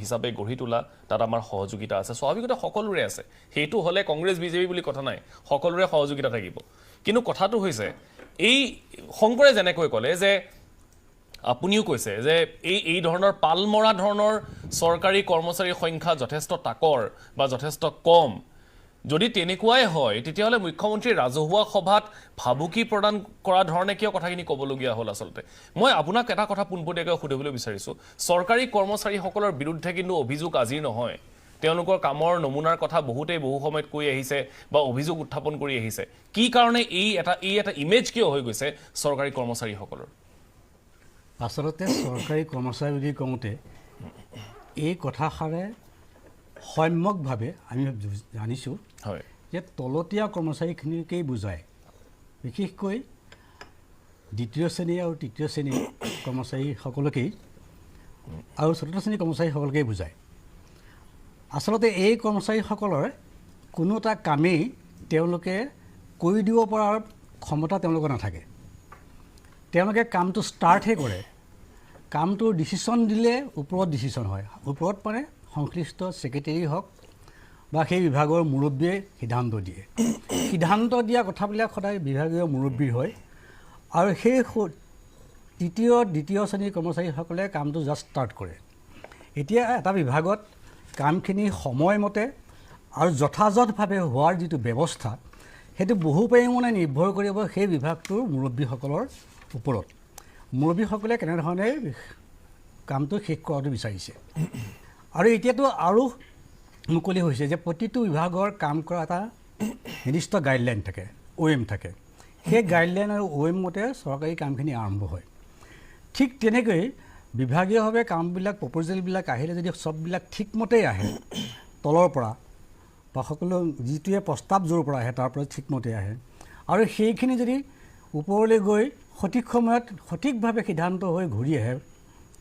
হিচাপে গঢ়ি তোলা তাত আমাৰ সহযোগিতা আছে স্বাভাৱিকতে সকলোৰে আছে সেইটো হলে কংগ্ৰেছ বিজেপি বুলি কথা নাই সকলোৰে সহযোগিতা থাকিব কিন্তু কথাটো হৈছে এই শংকৰে যেনেকৈ ক'লে যে আপুনিও কৈছে যে এই ধৰণৰ পালমৰা ধৰণৰ চৰকাৰী কৰ্মচাৰীৰ সংখ্যা যথেষ্ট তাকৰ বা যথেষ্ট কম যদি তেনেকুৱাই হয় তেতিয়াহলে মুখ্যমন্ত্ৰী ৰাজহুৱা সভাত ভাবুকি প্ৰদান কৰা ধৰণে কিয় কথাখিনি ক'বলগীয়া হ'ল আচলতে মই আপোনাক এটা কথা পোনপটীয়াকৈ সুধিবলৈ বিচাৰিছো চৰকাৰী কৰ্মচাৰীসকলৰ বিৰুদ্ধে কিন্তু অভিযোগ আজি নহয় তেওঁলোকৰ কামৰ নমুনাৰ কথা বহুতেই বহু সময়ত কৈ আহিছে বা অভিযোগ উত্থাপন কৰি আহিছে কি কাৰণে এই এটা ইমেজ কিয় হৈ গৈছে চৰকাৰী কৰ্মচাৰীসকলৰ আচলতে চৰকাৰী কৰ্মচাৰী বুলি কওঁতে এই কথাষাৰে সম্যকভাৱে আমি জানিছোঁ হয় যে তলতীয়া কৰ্মচাৰীখিনিকেই বুজায় বিশেষকৈ দ্বিতীয় শ্ৰেণী আৰু তৃতীয় শ্ৰেণীৰ কৰ্মচাৰীসকলকেই আৰু চতুৰ্থ শ্ৰেণীৰ কৰ্মচাৰীসকলকেই বুজায় আচলতে এই কৰ্মচাৰীসকলৰ কোনো এটা কামেই তেওঁলোকে কৰি দিব পৰাৰ ক্ষমতা তেওঁলোকৰ নাথাকে তেওঁলোকে কামটো ষ্টাৰ্টহে কৰে কামটোৰ ডিচিশ্যন দিলে ওপৰত ডিচিশ্যন হয় ওপৰত মানে সংশ্লিষ্ট ছেক্ৰেটেৰী হওক বা সেই বিভাগৰ মুৰব্বীয়ে সিদ্ধান্ত দিয়ে সিদ্ধান্ত দিয়া কথাবিলাক সদায় বিভাগীয় মুৰব্বীৰ হয় আৰু সেই তৃতীয় দ্বিতীয় শ্ৰেণীৰ কৰ্মচাৰীসকলে কামটো জাষ্ট ষ্টাৰ্ট কৰে এতিয়া এটা বিভাগত কামখিনি সময়মতে আৰু যথাযথভাৱে হোৱাৰ যিটো ব্যৱস্থা সেইটো বহু পৰিমাণে নিৰ্ভৰ কৰিব সেই বিভাগটোৰ মুৰব্বীসকলৰ ওপৰত মুৰব্বীসকলে কেনেধৰণে কামটো শেষ কৰাটো বিচাৰিছে আৰু এতিয়াতো আৰু মুকলি হৈছে যে প্ৰতিটো বিভাগৰ কাম কৰা এটা নিৰ্দিষ্ট গাইডলাইন থাকে OM থাকে সেই গাইডলাইন আৰু OM মতে চৰকাৰী কামখিনি আৰম্ভ হয় ঠিক তেনেকৈ বিভাগীয়ভাৱে কামবিলাক প্ৰপ'জেলবিলাক আহিলে যদি চববিলাক ঠিকমতেই আহে তলৰ পৰা বা সকলো যিটোৱে প্ৰস্তাৱ য'ৰ পৰা আহে তাৰ পৰা ঠিকমতে আহে আৰু সেইখিনি যদি ওপৰলৈ গৈ সঠিক সময়ত সঠিকভাৱে সিদ্ধান্ত হৈ ঘূৰি আহে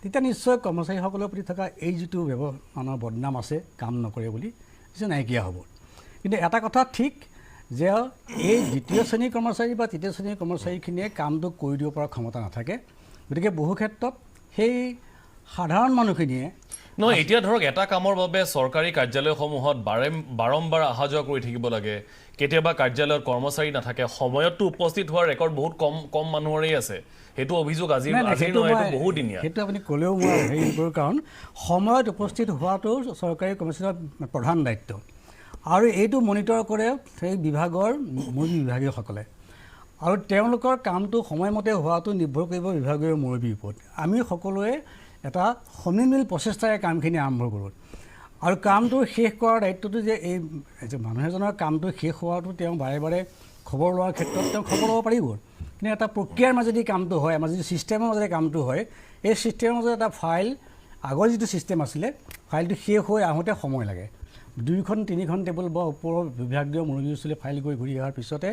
তেতিয়া নিশ্চয় কৰ্মচাৰীসকলৰ প্ৰতি থকা এই যিটো মানৰ বদনাম আছে কাম নকৰে বুলি নিশ্চয় নাইকিয়া হ'ব কিন্তু এটা কথা ঠিক যে এই দ্বিতীয় শ্ৰেণীৰ কৰ্মচাৰী বা তৃতীয় শ্ৰেণীৰ কৰ্মচাৰীখিনিয়ে কামটো কৰি দিব পৰা ক্ষমতা নাথাকে গতিকে বহু ক্ষেত্ৰত সেই সাধাৰণ মানুহখিনিয়ে নহয় এতিয়া ধৰক এটা কামৰ বাবে চৰকাৰী কাৰ্যালয়সমূহত বাৰম্বাৰ অহা যোৱা কৰি থাকিব লাগে কেতিয়াবা কাৰ্যালয়ত কৰ্মচাৰী নাথাকে সময়তো উপস্থিত হোৱাৰ ৰেকৰ্ড বহুত কম মানুহৰেই আছে সেইটো অভিযোগ আজি নহয় এইটো বহুত দিনীয়া সেইটো আপুনি ক'লেও মই হেৰি কৰোঁ কাৰণ সময়ত উপস্থিত হোৱাটো চৰকাৰী কৰ্মচাৰীৰ প্ৰধান দায়িত্ব আৰু এইটো মনিটৰ কৰে সেই বিভাগৰ মুৰব্বী বিভাগীয়সকলে আৰু তেওঁলোকৰ কামটো সময়মতে হোৱাটো নিৰ্ভৰ কৰিব বিভাগীয় মুৰব্বীৰ ওপৰত আমি সকলোৱে এটা সমিলমিল প্ৰচেষ্টাৰে কামখিনি আৰম্ভ কৰোঁ আৰু কামটো শেষ কৰাৰ দায়িত্বটো যে এই মানুহ এজনৰ কামটো শেষ হোৱাটো তেওঁ বাৰে বাৰে খবৰ লোৱাৰ ক্ষেত্ৰত তেওঁ খবৰ ল'ব পাৰিব কিন্তু এটা প্ৰক্ৰিয়াৰ মাজেদি কামটো হয় আমাৰ যিটো ছিষ্টেমৰ মাজেদি কামটো হয় এই ছিষ্টেমৰ মাজত এটা ফাইল আগৰ যিটো ছিষ্টেম আছিলে ফাইলটো শেষ হৈ আহোঁতে সময় লাগে 2খন 3খন টেবুল বা ওপৰৰ বিভাগীয় মুৰব্বীৰ ওচৰলৈ ফাইল গৈ ঘূৰি অহাৰ পিছতে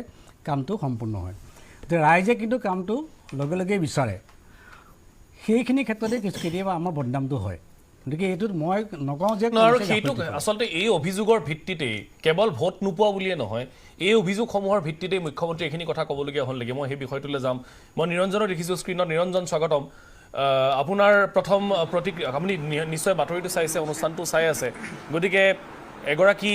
কামটো সম্পূৰ্ণ হয় এতিয়া ৰাইজে কিন্তু কামটো লগে লগে বিচাৰে সেইখিনি ক্ষেত্ৰতে কেতিয়াবা আমাৰ বদনামটো হয় গতিকে এইটোত মই নকওঁ যে আৰু সেইটো আচলতে এই অভিযোগৰ ভিত্তিতেই কেৱল ভোট নোপোৱা বুলিয়ে নহয় এই অভিযোগসমূহৰ ভিত্তিতেই মুখ্যমন্ত্ৰী এইখিনি কথা ক'বলগীয়া হ'ল নেকি মই সেই বিষয়টোলৈ যাম মই নিৰঞ্জনক দেখিছোঁ স্ক্ৰীণত নিৰঞ্জন স্বাগতম আপোনাৰ প্ৰথম প্ৰতিক্ৰিয়া আপুনি নিশ্চয় বাতৰিটো চাইছে অনুষ্ঠানটো চাই আছে গতিকে এগৰাকী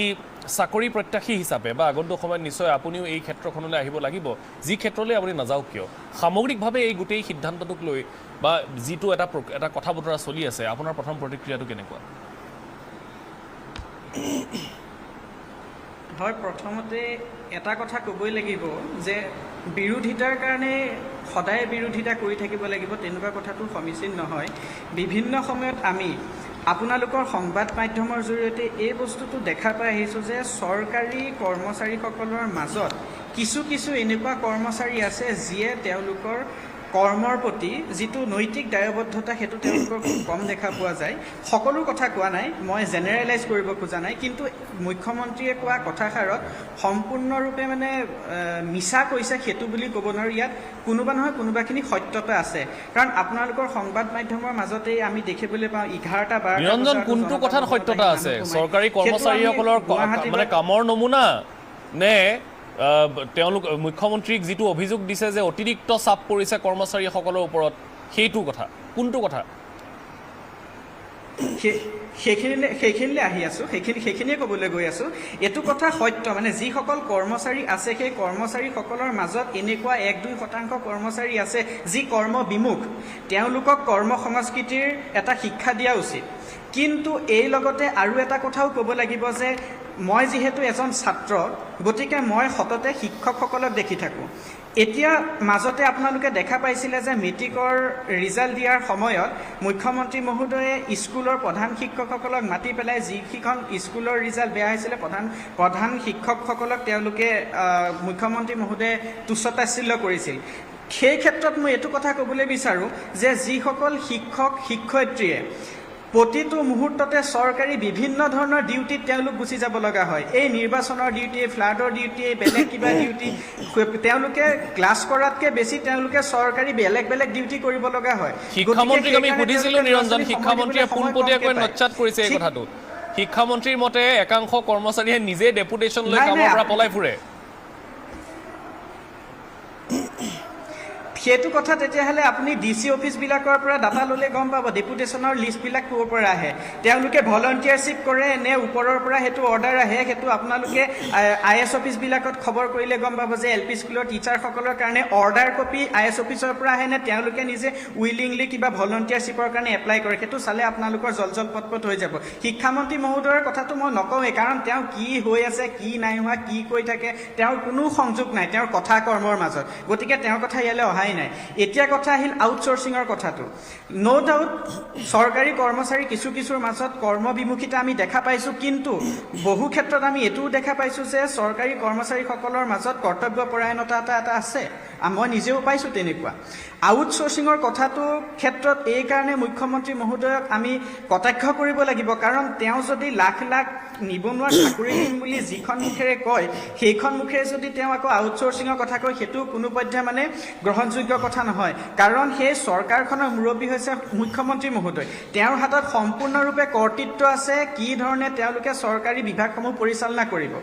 চাকৰি প্ৰত্যাশী হিচাপে বা আগন্তুক সময়ত নিশ্চয় আপুনিও এই ক্ষেত্ৰখনলৈ আহিব লাগিব যি ক্ষেত্ৰলৈ আপুনি নাযাওক কিয় সামগ্ৰিকভাৱে এই গোটেই সিদ্ধান্তটোক লৈ বা যিটো এটা কথা বতৰা চলি আছে আপোনাৰ প্ৰথম প্ৰতিক্ৰিয়াটো কেনেকুৱা হয় প্ৰথমতে এটা কথা ক'বই লাগিব যে বিৰোধিতাৰ কাৰণে সদায় বিৰোধিতা কৰি থাকিব লাগিব তেনেকুৱা কথাটো সমীচীন নহয় বিভিন্ন সময়ত আমি আপোনালোকৰ সংবাদ মাধ্যমৰ জৰিয়তে এই বস্তুটো দেখা পাই আহিছোঁ যে চৰকাৰী কৰ্মচাৰীসকলৰ মাজত কিছু এনেকুৱা কৰ্মচাৰী আছে যিয়ে তেওঁলোকৰ কৰ্মৰ প্ৰতি যিটো নৈতিক দায়বদ্ধতা সেইটো তেওঁলোকৰ খুব কম দেখা পোৱা যায় সকলো কথা কোৱা নাই মই জেনেৰেলাইজ কৰিব খোজা নাই কিন্তু মুখ্যমন্ত্ৰীয়ে কোৱা কথাষাৰত সম্পূৰ্ণৰূপে মানে মিছা কৈছে সেইটো বুলি ক'ব নোৱাৰোঁ ইয়াত কোনোবা নহয় কোনোবাখিনি সত্যতা আছে কাৰণ আপোনালোকৰ সংবাদ মাধ্যমৰ মাজতে আমি দেখিবলৈ পাওঁ 11টা নিৰঞ্জন কোনটো কথাত সত্যতা আছে চৰকাৰী কৰ্মচাৰীসকলৰ মানে কামৰ নমুনা নে তেওঁলোক মুখ্যমন্ত্ৰীক যিটো অভিযোগ দিছে যে অতিৰিক্ত চাপ পৰিছে কৰ্মচাৰীসকলৰ ওপৰত সেইটো কথা কোনটো কথা সেইখিনিলৈ আহি আছোঁ, সেইখিনিয়ে ক'বলৈ গৈ আছোঁ। এইটো কথা সত্য, মানে যিসকল কৰ্মচাৰী আছে সেই কৰ্মচাৰীসকলৰ মাজত এনেকুৱা 1-2% কৰ্মচাৰী আছে যি কৰ্ম বিমুখ, তেওঁলোকক কৰ্ম সংস্কৃতিৰ এটা শিক্ষা দিয়া উচিত। কিন্তু এই লগতে আৰু এটা কথাও ক'ব লাগিব যে মই যিহেতু এজন ছাত্ৰ, গতিকে মই সততে শিক্ষকসকলক দেখি থাকোঁ। এতিয়া মাজতে আপোনালোকে দেখা পাইছিলে যে মেট্ৰিকৰ ৰিজাল্ট দিয়াৰ সময়ত মুখ্যমন্ত্ৰী মহোদয়ে স্কুলৰ প্ৰধান শিক্ষকসকলক মাতি পেলাই যিকেইখন স্কুলৰ ৰিজাল্ট বেয়া হৈছিলে প্ৰধান শিক্ষকসকলক তেওঁলোকে মুখ্যমন্ত্ৰী মহোদয়ে তুচ্ছতাচ্ছিল্য কৰিছিল। সেই ক্ষেত্ৰত মই এইটো কথা ক'বলৈ বিচাৰোঁ যে যিসকল শিক্ষয়িত্ৰীয়ে প্ৰতিটো মুহূৰ্ততে চৰকাৰী বিভিন্ন ধৰণৰ ডিউটিত তেওঁলোক গুচি যাব লগা হয়, এই নিৰ্বাচনৰ ডিউটি, ফ্লাডৰ ডিউটি, বেলেগ কিবা ডিউটি, তেওঁলোকে ক্লাছ কৰাতকৈ বেছি তেওঁলোকে চৰকাৰী বেলেগ ডিউটি কৰিব লগা হয়। শিক্ষামন্ত্ৰীক আমি সুধিছিলোঁ নিৰঞ্জন, শিক্ষামন্ত্ৰীয়ে পোনপটীয়াকৈ নচ্ছাত কৰিছে এই কথাটো। শিক্ষামন্ত্ৰীৰ মতে একাংশ কৰ্মচাৰীয়ে নিজে ডেপুটেশ্যন লৈ কামৰ পৰা পলাই ফুৰে। সেইটো কথা তেতিয়াহ'লে আপুনি DC অফিচবিলাকৰ পৰা ডাটা ল'লে গম পাব ডেপুটেশ্যনৰ লিষ্টবিলাক ক'ৰ পৰা আহে, তেওঁলোকে ভলণ্টিয়াৰশ্বিপ কৰে নে ওপৰৰ পৰা সেইটো অৰ্ডাৰ আহে। সেইটো আপোনালোকে IS অফিচবিলাকত খবৰ কৰিলে গম পাব যে LP স্কুলৰ টিচাৰসকলৰ কাৰণে অৰ্ডাৰ কপি IS অফিচৰ পৰা আহে নে তেওঁলোকে নিজে উইলিংলি কিবা ভলণ্টিয়াৰশ্বিপৰ কাৰণে এপ্লাই কৰে। সেইটো চালে আপোনালোকৰ জল পটপট হৈ যাব। শিক্ষামন্ত্ৰী মহোদয়ৰ কথাটো মই নকওঁৱেই, কাৰণ তেওঁ কি হৈ আছে, কি নাই হোৱা, কি কৈ থাকে, তেওঁৰ কোনো সংযোগ নাই তেওঁৰ কথা কৰ্মৰ মাজত, গতিকে তেওঁৰ কথা ইয়ালৈ অহাই নাই। এতিয়া কথা আহিল আউটচোৰ্চিঙৰ কথাটো। ন' ডাউট চৰকাৰী কৰ্মচাৰী কিছুৰ মাজত কৰ্মবিমুখিতা আমি দেখা পাইছোঁ, কিন্তু বহু ক্ষেত্ৰত আমি এইটোও দেখা পাইছোঁ যে চৰকাৰী কৰ্মচাৰীসকলৰ মাজত কৰ্তব্যপৰায়ণতা এটা আছে। মই নিজেও পাইছোঁ তেনেকুৱা। আউটচোৰ্চিঙৰ কথাটো ক্ষেত্ৰত এইকাৰণে মুখ্যমন্ত্ৰী মহোদয়ক আমি কটাক্ষ কৰিব লাগিব, কাৰণ তেওঁ যদি লাখ নিবনুৱা চাকৰি দিম বুলি যিখন মুখেৰে কয়, সেইখন মুখেৰে যদি তেওঁ আকৌ আউটচোৰ্চিঙৰ কথা কয়, সেইটো কোনোপধ্যে মানে গ্ৰহণযোগ্য কথা নহয়। কাৰণ সেই চৰকাৰখনৰ মুৰব্বী হৈছে মুখ্যমন্ত্ৰী মহোদয়, তেওঁৰ হাতত সম্পূৰ্ণৰূপে কৰ্তৃত্ব আছে কি ধৰণে তেওঁলোকে চৰকাৰী বিভাগসমূহ পৰিচালনা কৰিব।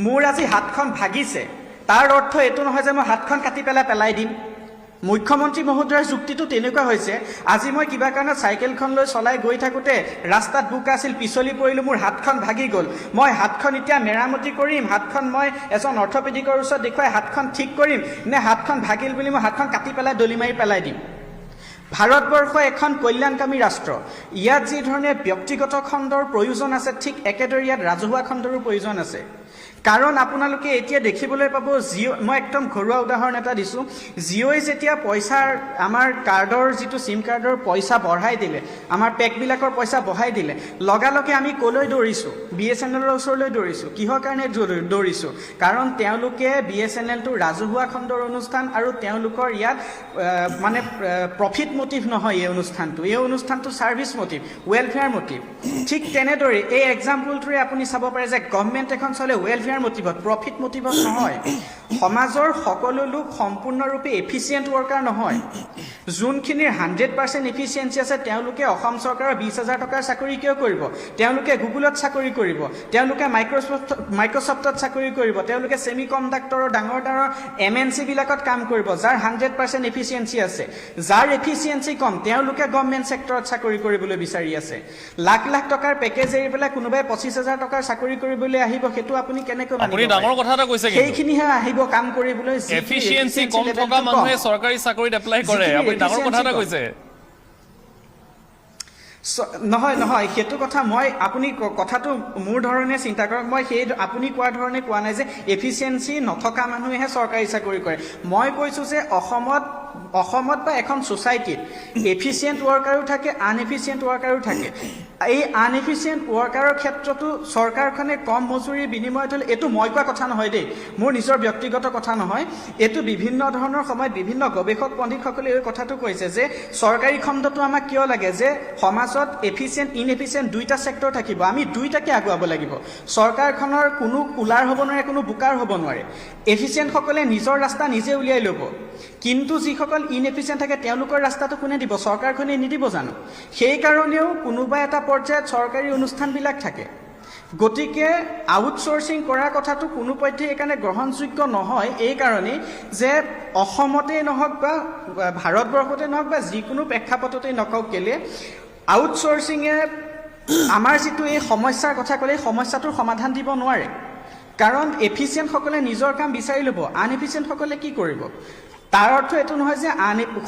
মোৰ আজি হাতখন ভাগিছে, তাৰ অৰ্থ এইটো নহয় যে মই হাতখন কাটি পেলাই দিম। মুখ্যমন্ত্ৰী মহোদয়ৰ যুক্তিটো তেনেকুৱা হৈছে, আজি মই কিবা কাৰণত চাইকেলখন লৈ চলাই গৈ থাকোঁতে ৰাস্তাত বোকা আছিল, পিছলি পৰিলোঁ, মোৰ হাতখন ভাগি গ'ল, মই হাতখন এতিয়া মেৰামতি কৰিম, হাতখন মই এজন অৰ্থপেডিকৰ ওচৰত দেখুৱাই হাতখন ঠিক কৰিম, নে হাতখন ভাগিল বুলি মই হাতখন কাটি পেলাই দলি মাৰি পেলাই দিম। ভাৰতবৰ্ষ এখন কল্যাণকামী ৰাষ্ট্ৰ, ইয়াত যি ধৰণে ব্যক্তিগত খণ্ডৰ প্ৰয়োজন আছে, ঠিক একেদৰে ইয়াত ৰাজহুৱা খণ্ডৰো প্ৰয়োজন আছে। কাৰণ আপোনালোকে এতিয়া দেখিবলৈ পাব মই একদম ঘৰুৱা উদাহৰণ এটা দিছোঁ, জিঅ'ই যেতিয়া পইচাৰ আমাৰ কাৰ্ডৰ যিটো চিম কাৰ্ডৰ পইচা বঢ়াই দিলে, আমাৰ পেকবিলাকৰ পইচা বঢ়াই দিলে, লগালগে আমি ক'লৈ দৌৰিছোঁ? BSNLৰ ওচৰলৈ দৌৰিছোঁ। কিহৰ কাৰণে দৌৰিছোঁ? কাৰণ তেওঁলোকে BSNLটো ৰাজহুৱা খণ্ডৰ অনুষ্ঠান আৰু তেওঁলোকৰ ইয়াত মানে প্ৰফিট মটিভ নহয় এই অনুষ্ঠানটো ছাৰ্ভিচ মটিভ, ৱেলফেয়াৰ মটিভ। ঠিক তেনেদৰে এই এক্সাম্পলটোৰে আপুনি চাব পাৰে যে গভৰ্ণমেণ্ট এখন চলে ৱেলফেয়াৰ মটিভত, প্ৰফিট মটিভত নহয়। সমাজৰ সকলো লোক সম্পূৰ্ণৰূপে এফিচিয়েণ্ট ৱৰ্কাৰ নহয়। যোনখিনিৰ 100% এফিচিয়েঞ্চি আছে তেওঁলোকে অসম চৰকাৰৰ 20,000 টকাৰ চাকৰি কিয় কৰিব? তেওঁলোকে গুগলত চাকৰি কৰিব, তেওঁলোকে মাইক্ৰ'ছফ্টত চাকৰি কৰিব, তেওঁলোকে ছেমি কণ্ডাক্টৰৰ ডাঙৰ MNC বিলাকত কাম কৰিব, যাৰ 100% এফিচিয়েঞ্চি আছে। যাৰ এফিচিয়েঞ্চি কম তেওঁলোকে গভৰ্ণমেণ্ট ছেক্টৰত চাকৰি কৰিবলৈ বিচাৰি আছে। লাখ টকাৰ পেকেজ এৰি পেলাই কোনোবাই 25,000 টকাৰ চাকৰি কৰিবলৈ আহিব, সেইটো আপুনি কেনেকৈ মানিব? আপুনি ডাঙৰ কথা এটা কৈছে, সেইখিনিহে আহিব কাম কৰিবলৈ। এফিচিয়েঞ্চি কম থকা মানুহে চৰকাৰী চাকৰিত এপ্লাই কৰে, আপুনি ডাঙৰ কথা এটা কৈছে। নহয় সেইটো কথা আপুনি কথাটো মোৰ ধৰণে চিন্তা কৰক। মই সেই আপুনি কোৱা ধৰণে কোৱা নাই যে এফিচিয়েঞ্চি নথকা মানুহেহে চৰকাৰী চাকৰি কৰে। মই কৈছোঁ যে অসমত বা এখন ছ'চাইটিত এফিচিয়েণ্ট ৱৰ্কাৰো থাকে, আনএফিচিয়েণ্ট ৱৰ্কাৰো থাকে। এই আনএফিচিয়েণ্ট ৱৰ্কাৰৰ ক্ষেত্ৰতো চৰকাৰখনে কম মজুৰিৰ বিনিময়ত হ'লে, এইটো মই কোৱা কথা নহয় দেই, মোৰ নিজৰ ব্যক্তিগত কথা নহয়, এইটো বিভিন্ন ধৰণৰ সময়ত বিভিন্ন গৱেষক পণ্ডিতসকলে এই কথাটো কৈছে যে চৰকাৰী খণ্ডটো আমাক কিয় লাগে, যে সমাজত এফিচিয়েণ্ট ইনএফিচিয়েণ্ট দুইটা ছেক্টৰ থাকিব, আমি দুইটাকে আগুৱাব লাগিব। চৰকাৰখনৰ কোনো কুলাৰ হ'ব নোৱাৰে, কোনো বোকাৰ হ'ব নোৱাৰে। এফিচিয়েণ্টসকলে নিজৰ ৰাস্তা নিজে উলিয়াই ল'ব, কিন্তু যিসকল ইনএফিচিয়েণ্ট থাকে তেওঁলোকৰ ৰাস্তাটো কোনে দিব? চৰকাৰখনে নিদিব জানো? সেইকাৰণেও কোনোবা এটা পৰ্যায়ত চৰকাৰী অনুষ্ঠানবিলাক থাকে। গতিকে আউটচোৰ্চিং কৰাৰ কথাটো কোনোপধ্যে এইকাৰণে গ্ৰহণযোগ্য নহয়, এইকাৰণেই যে অসমতেই নহওক বা ভাৰতবৰ্ষতে নহওক বা যিকোনো প্ৰেক্ষাপটতেই নকওক কেলে, আউটচোৰ্চিঙে আমাৰ যিটো এই সমস্যাৰ কথা ক'লে এই সমস্যাটোৰ সমাধান দিব নোৱাৰে কাৰণ এফিচিয়েণ্টসকলে নিজৰ কাম বিচাৰি ল'ব আনএফিচিয়েণ্টসকলে কি কৰিব তাৰ অৰ্থ এইটো নহয় যে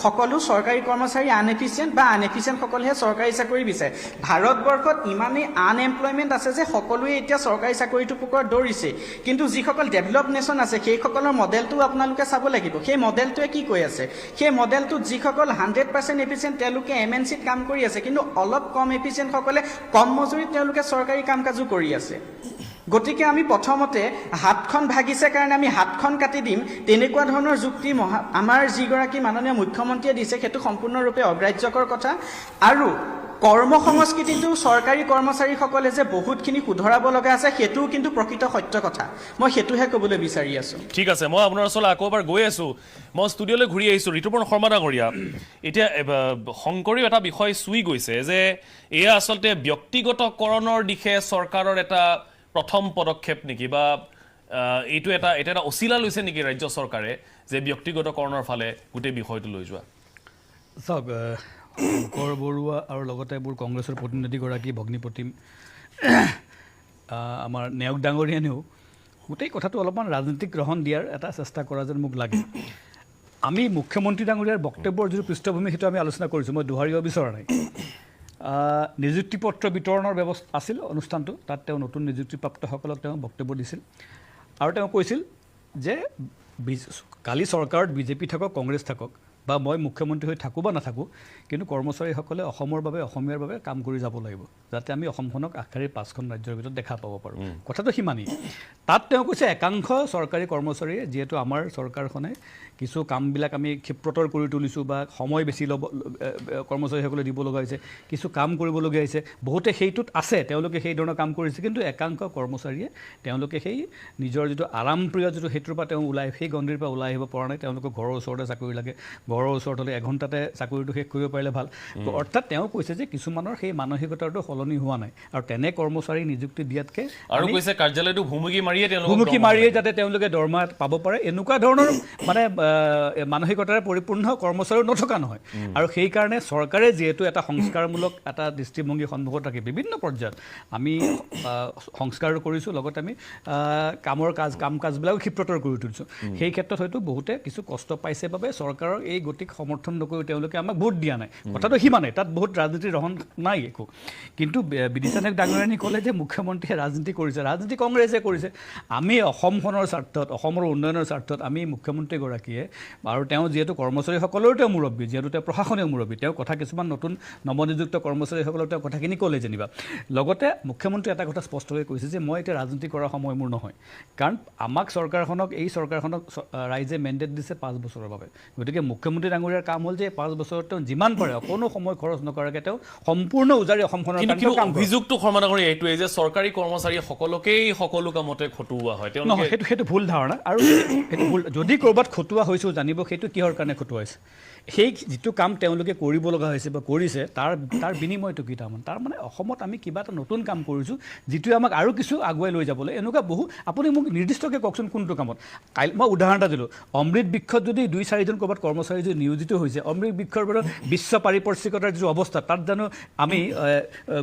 সকলো চৰকাৰী কৰ্মচাৰী আনএফিচিয়েণ্ট বা আনএফিচিয়েণ্টসকলেহে চৰকাৰী চাকৰি বিচাৰে ভাৰতবৰ্ষত ইমানেই আনএমপ্লয়মেণ্ট আছে যে সকলোৱে এতিয়া চৰকাৰী চাকৰিটোৰ ওপৰত দৌৰিছে কিন্তু যিসকল ডেভেলপ নেশ্যন আছে সেইসকলৰ মডেলটো আপোনালোকে চাব লাগিব সেই মডেলটোৱে কি কৈ আছে সেই মডেলটোত যিসকল 100% এফিচিয়েণ্ট তেওঁলোকে MNCত কাম কৰি আছে কিন্তু অলপ কম এফিচিয়েণ্টসকলে কম মজুৰিত তেওঁলোকে চৰকাৰী কাম কাজো কৰি আছে গতিকে আমি প্ৰথমতে হাতখন ভাগিছে কাৰণে আমি হাতখন কাটি দিম তেনেকুৱা ধৰণৰ যুক্তি আমাৰ যিগৰাকী মাননীয় মুখ্যমন্ত্ৰীয়ে দিছে সেইটো সম্পূৰ্ণৰূপে অগ্ৰাহ্যকৰ কথা আৰু কৰ্ম সংস্কৃতিটো চৰকাৰী কৰ্মচাৰীসকলে যে বহুতখিনি শুধৰাব লগা আছে সেইটোও কিন্তু প্ৰকৃত সত্য কথা মই সেইটোহে ক'বলৈ বিচাৰি আছোঁ ঠিক আছে মই আপোনাৰ ওচৰলৈ আকৌ এবাৰ গৈ আছোঁ মই ষ্টুডিঅ'লৈ ঘূৰি আহিছোঁ ঋতুপৰ্ণ শৰ্মা ডাঙৰীয়া এতিয়া শংকৰীৰ এটা বিষয় চুই গৈছে যে এয়া আচলতে ব্যক্তিগতকৰণৰ দিশে চৰকাৰৰ এটা প্ৰথম পদক্ষেপ নেকি বা এইটো এটা অচিলা লৈছে নেকি ৰাজ্য চৰকাৰে যে ব্যক্তিগতকৰণৰ ফালে গোটেই বিষয়টো লৈ যোৱা চাওক শংকৰ বৰুৱা আৰু লগতে এইবোৰ কংগ্ৰেছৰ প্ৰতিনিধিগৰাকী ভগ্নীপতিম আমাৰ নেওগ ডাঙৰীয়ানেও গোটেই কথাটো অলপমান ৰাজনীতিক গ্ৰহণ দিয়াৰ এটা চেষ্টা কৰা যেন মোক লাগে আমি মুখ্যমন্ত্ৰী ডাঙৰীয়াৰ বক্তব্যৰ যিটো পৃষ্ঠভূমি সেইটো আমি আলোচনা কৰিছোঁ মই দোহাৰিব বিচৰা নাই নিযুক্তি পত্ৰ বিতৰণৰ ব্যৱস্থা আছিল অনুষ্ঠানটো তাত তেওঁ নতুন নিযুক্তিপ্ৰাপ্তসকলক তেওঁ বক্তব্য দিছিল আৰু তেওঁ কৈছিল যে কালি চৰকাৰত বিজেপি থাকক কংগ্ৰেছ থাকক বা মই মুখ্যমন্ত্ৰী হৈ থাকোঁ বা নাথাকোঁ কিন্তু কৰ্মচাৰীসকলে অসমৰ বাবে অসমীয়াৰ বাবে কাম কৰি যাব লাগিব যাতে আমি অসমখনক আগশাৰীৰ 5খন ৰাজ্যৰ ভিতৰত দেখা পাব পাৰোঁ কথাটো সিমানেই তাত তেওঁ কৈছে একাংশ চৰকাৰী কৰ্মচাৰীয়ে যিহেতু আমাৰ চৰকাৰখনে কিছু কামবিলাক আমি ক্ষিপ্ৰতৰ কৰি তুলিছোঁ বা সময় বেছি ল'ব কৰ্মচাৰীসকলে দিব লগা হৈছে কিছু কাম কৰিবলগীয়া হৈছে বহুতে সেইটোত আছে তেওঁলোকে সেই ধৰণৰ কাম কৰিছে কিন্তু একাংশ কৰ্মচাৰীয়ে তেওঁলোকে সেই নিজৰ যিটো আৰামপ্ৰিয় যিটো সেইটোৰ পৰা তেওঁ ওলাই সেই গণ্ডিৰ পৰা ওলাই আহিব পৰা নাই তেওঁলোকৰ ঘৰৰ ওচৰতে চাকৰি লাগে ঘৰৰ ওচৰত হ'লে এঘণ্টাতে চাকৰিটো শেষ কৰিব পাৰিলে ভাল অৰ্থাৎ তেওঁ কৈছে যে কিছুমানৰ সেই মানসিকতাটো সলনি হোৱা নাই আৰু তেনে কৰ্মচাৰী নিযুক্তি দিয়াতকৈ আৰু কৈছে কাৰ্যালয়টো ভুমুকি মাৰিয়ে যাতে তেওঁলোকে দৰমহা পাব পাৰে এনেকুৱা ধৰণৰ মানে মানসিকতাৰে পৰিপূৰ্ণ কৰ্মচাৰী নথকা নহয় আৰু সেইকাৰণে চৰকাৰে যিহেতু এটা সংস্কাৰমূলক এটা দৃষ্টিভংগী সন্মুখত ৰাখি বিভিন্ন পৰ্যায়ত আমি সংস্কাৰো কৰিছোঁ লগতে আমি কাম কাজবিলাকো ক্ষিপ্ৰতৰ কৰি তুলিছোঁ সেই ক্ষেত্ৰত হয়তো বহুতে কিছু কষ্ট পাইছে বাবে চৰকাৰৰ এই গতিক সমৰ্থন নকৰি তেওঁলোকে আমাক ভোট দিয়া নাই কথাটো সিমানেই তাত বহুত ৰাজনীতিৰ ৰহণ নাই একো কিন্তু বিদিশা নায়ক ডাঙৰীয়ানী ক'লে যে মুখ্যমন্ত্ৰীয়ে ৰাজনীতি কৰিছে ৰাজনীতি কংগ্ৰেছে কৰিছে আমি অসমখনৰ স্বাৰ্থত অসমৰ উন্নয়নৰ স্বাৰ্থত আমি মুখ্যমন্ত্ৰীগৰাকীয়ে আৰু তেওঁ যিহেতু কৰ্মচাৰীসকলৰো তেওঁ মুৰব্বী যিহেতু তেওঁ প্ৰশাসনীয় মুৰব্বী তেওঁ কথা কিছুমান নতুন নৱনিযুক্ত কৰ্মচাৰীসকলক তেওঁ কথাখিনি ক'লে যেনিবা লগতে মুখ্যমন্ত্ৰী এটা কথা স্পষ্টকৈ কৈছে যে মই এতিয়া ৰাজনীতি কৰাৰ সময় মোৰ নহয় কাৰণ আমাক এই চৰকাৰখনক ৰাইজে মেণ্ডেট দিছে 5 বছৰৰ বাবে গতিকে মুখ্যমন্ত্ৰী ডাঙৰীয়াৰ কাম হ'ল যে 5 বছৰত তেওঁ যিমান পাৰে কোনো সময় খৰচ নকৰাকৈ তেওঁ সম্পূৰ্ণ উজাৰি অসমখনৰ কাম অভিযোগটো শৰ্মা ডাঙৰীয়া এইটোৱে যে চৰকাৰী কৰ্মচাৰী সকলোকেই সকলো কামতে খটুওৱা হয় নহয় সেইটো ভুল ধাৰণা আৰু সেইটো ভুল যদি ক'ৰবাত খটুৱা হৈছোঁ জানিব সেইটো কিহৰ কাৰণে খটুৱাইছে সেই যিটো কাম তেওঁলোকে কৰিব লগা হৈছে বা কৰিছে তাৰ বিনিময়টো কি তাৰমানে অসমত আমি কিবা এটা নতুন কাম কৰিছোঁ যিটোৱে আমাক আৰু কিছু আগুৱাই লৈ যাবলৈ এনেকুৱা বহু আপুনি মোক নিৰ্দিষ্টকৈ কওকচোন কোনটো কামত মই উদাহৰণ এটা দিলোঁ অমৃত বৃক্ষত যদি 2-4জন ক'ৰবাত কৰ্মচাৰী যদি নিয়োজিত হৈছে অমৃত বৃক্ষৰ পৰা বিশ্ব পাৰিপাৰ্শ্বিকতাৰ যিটো অৱস্থা তাত জানো আমি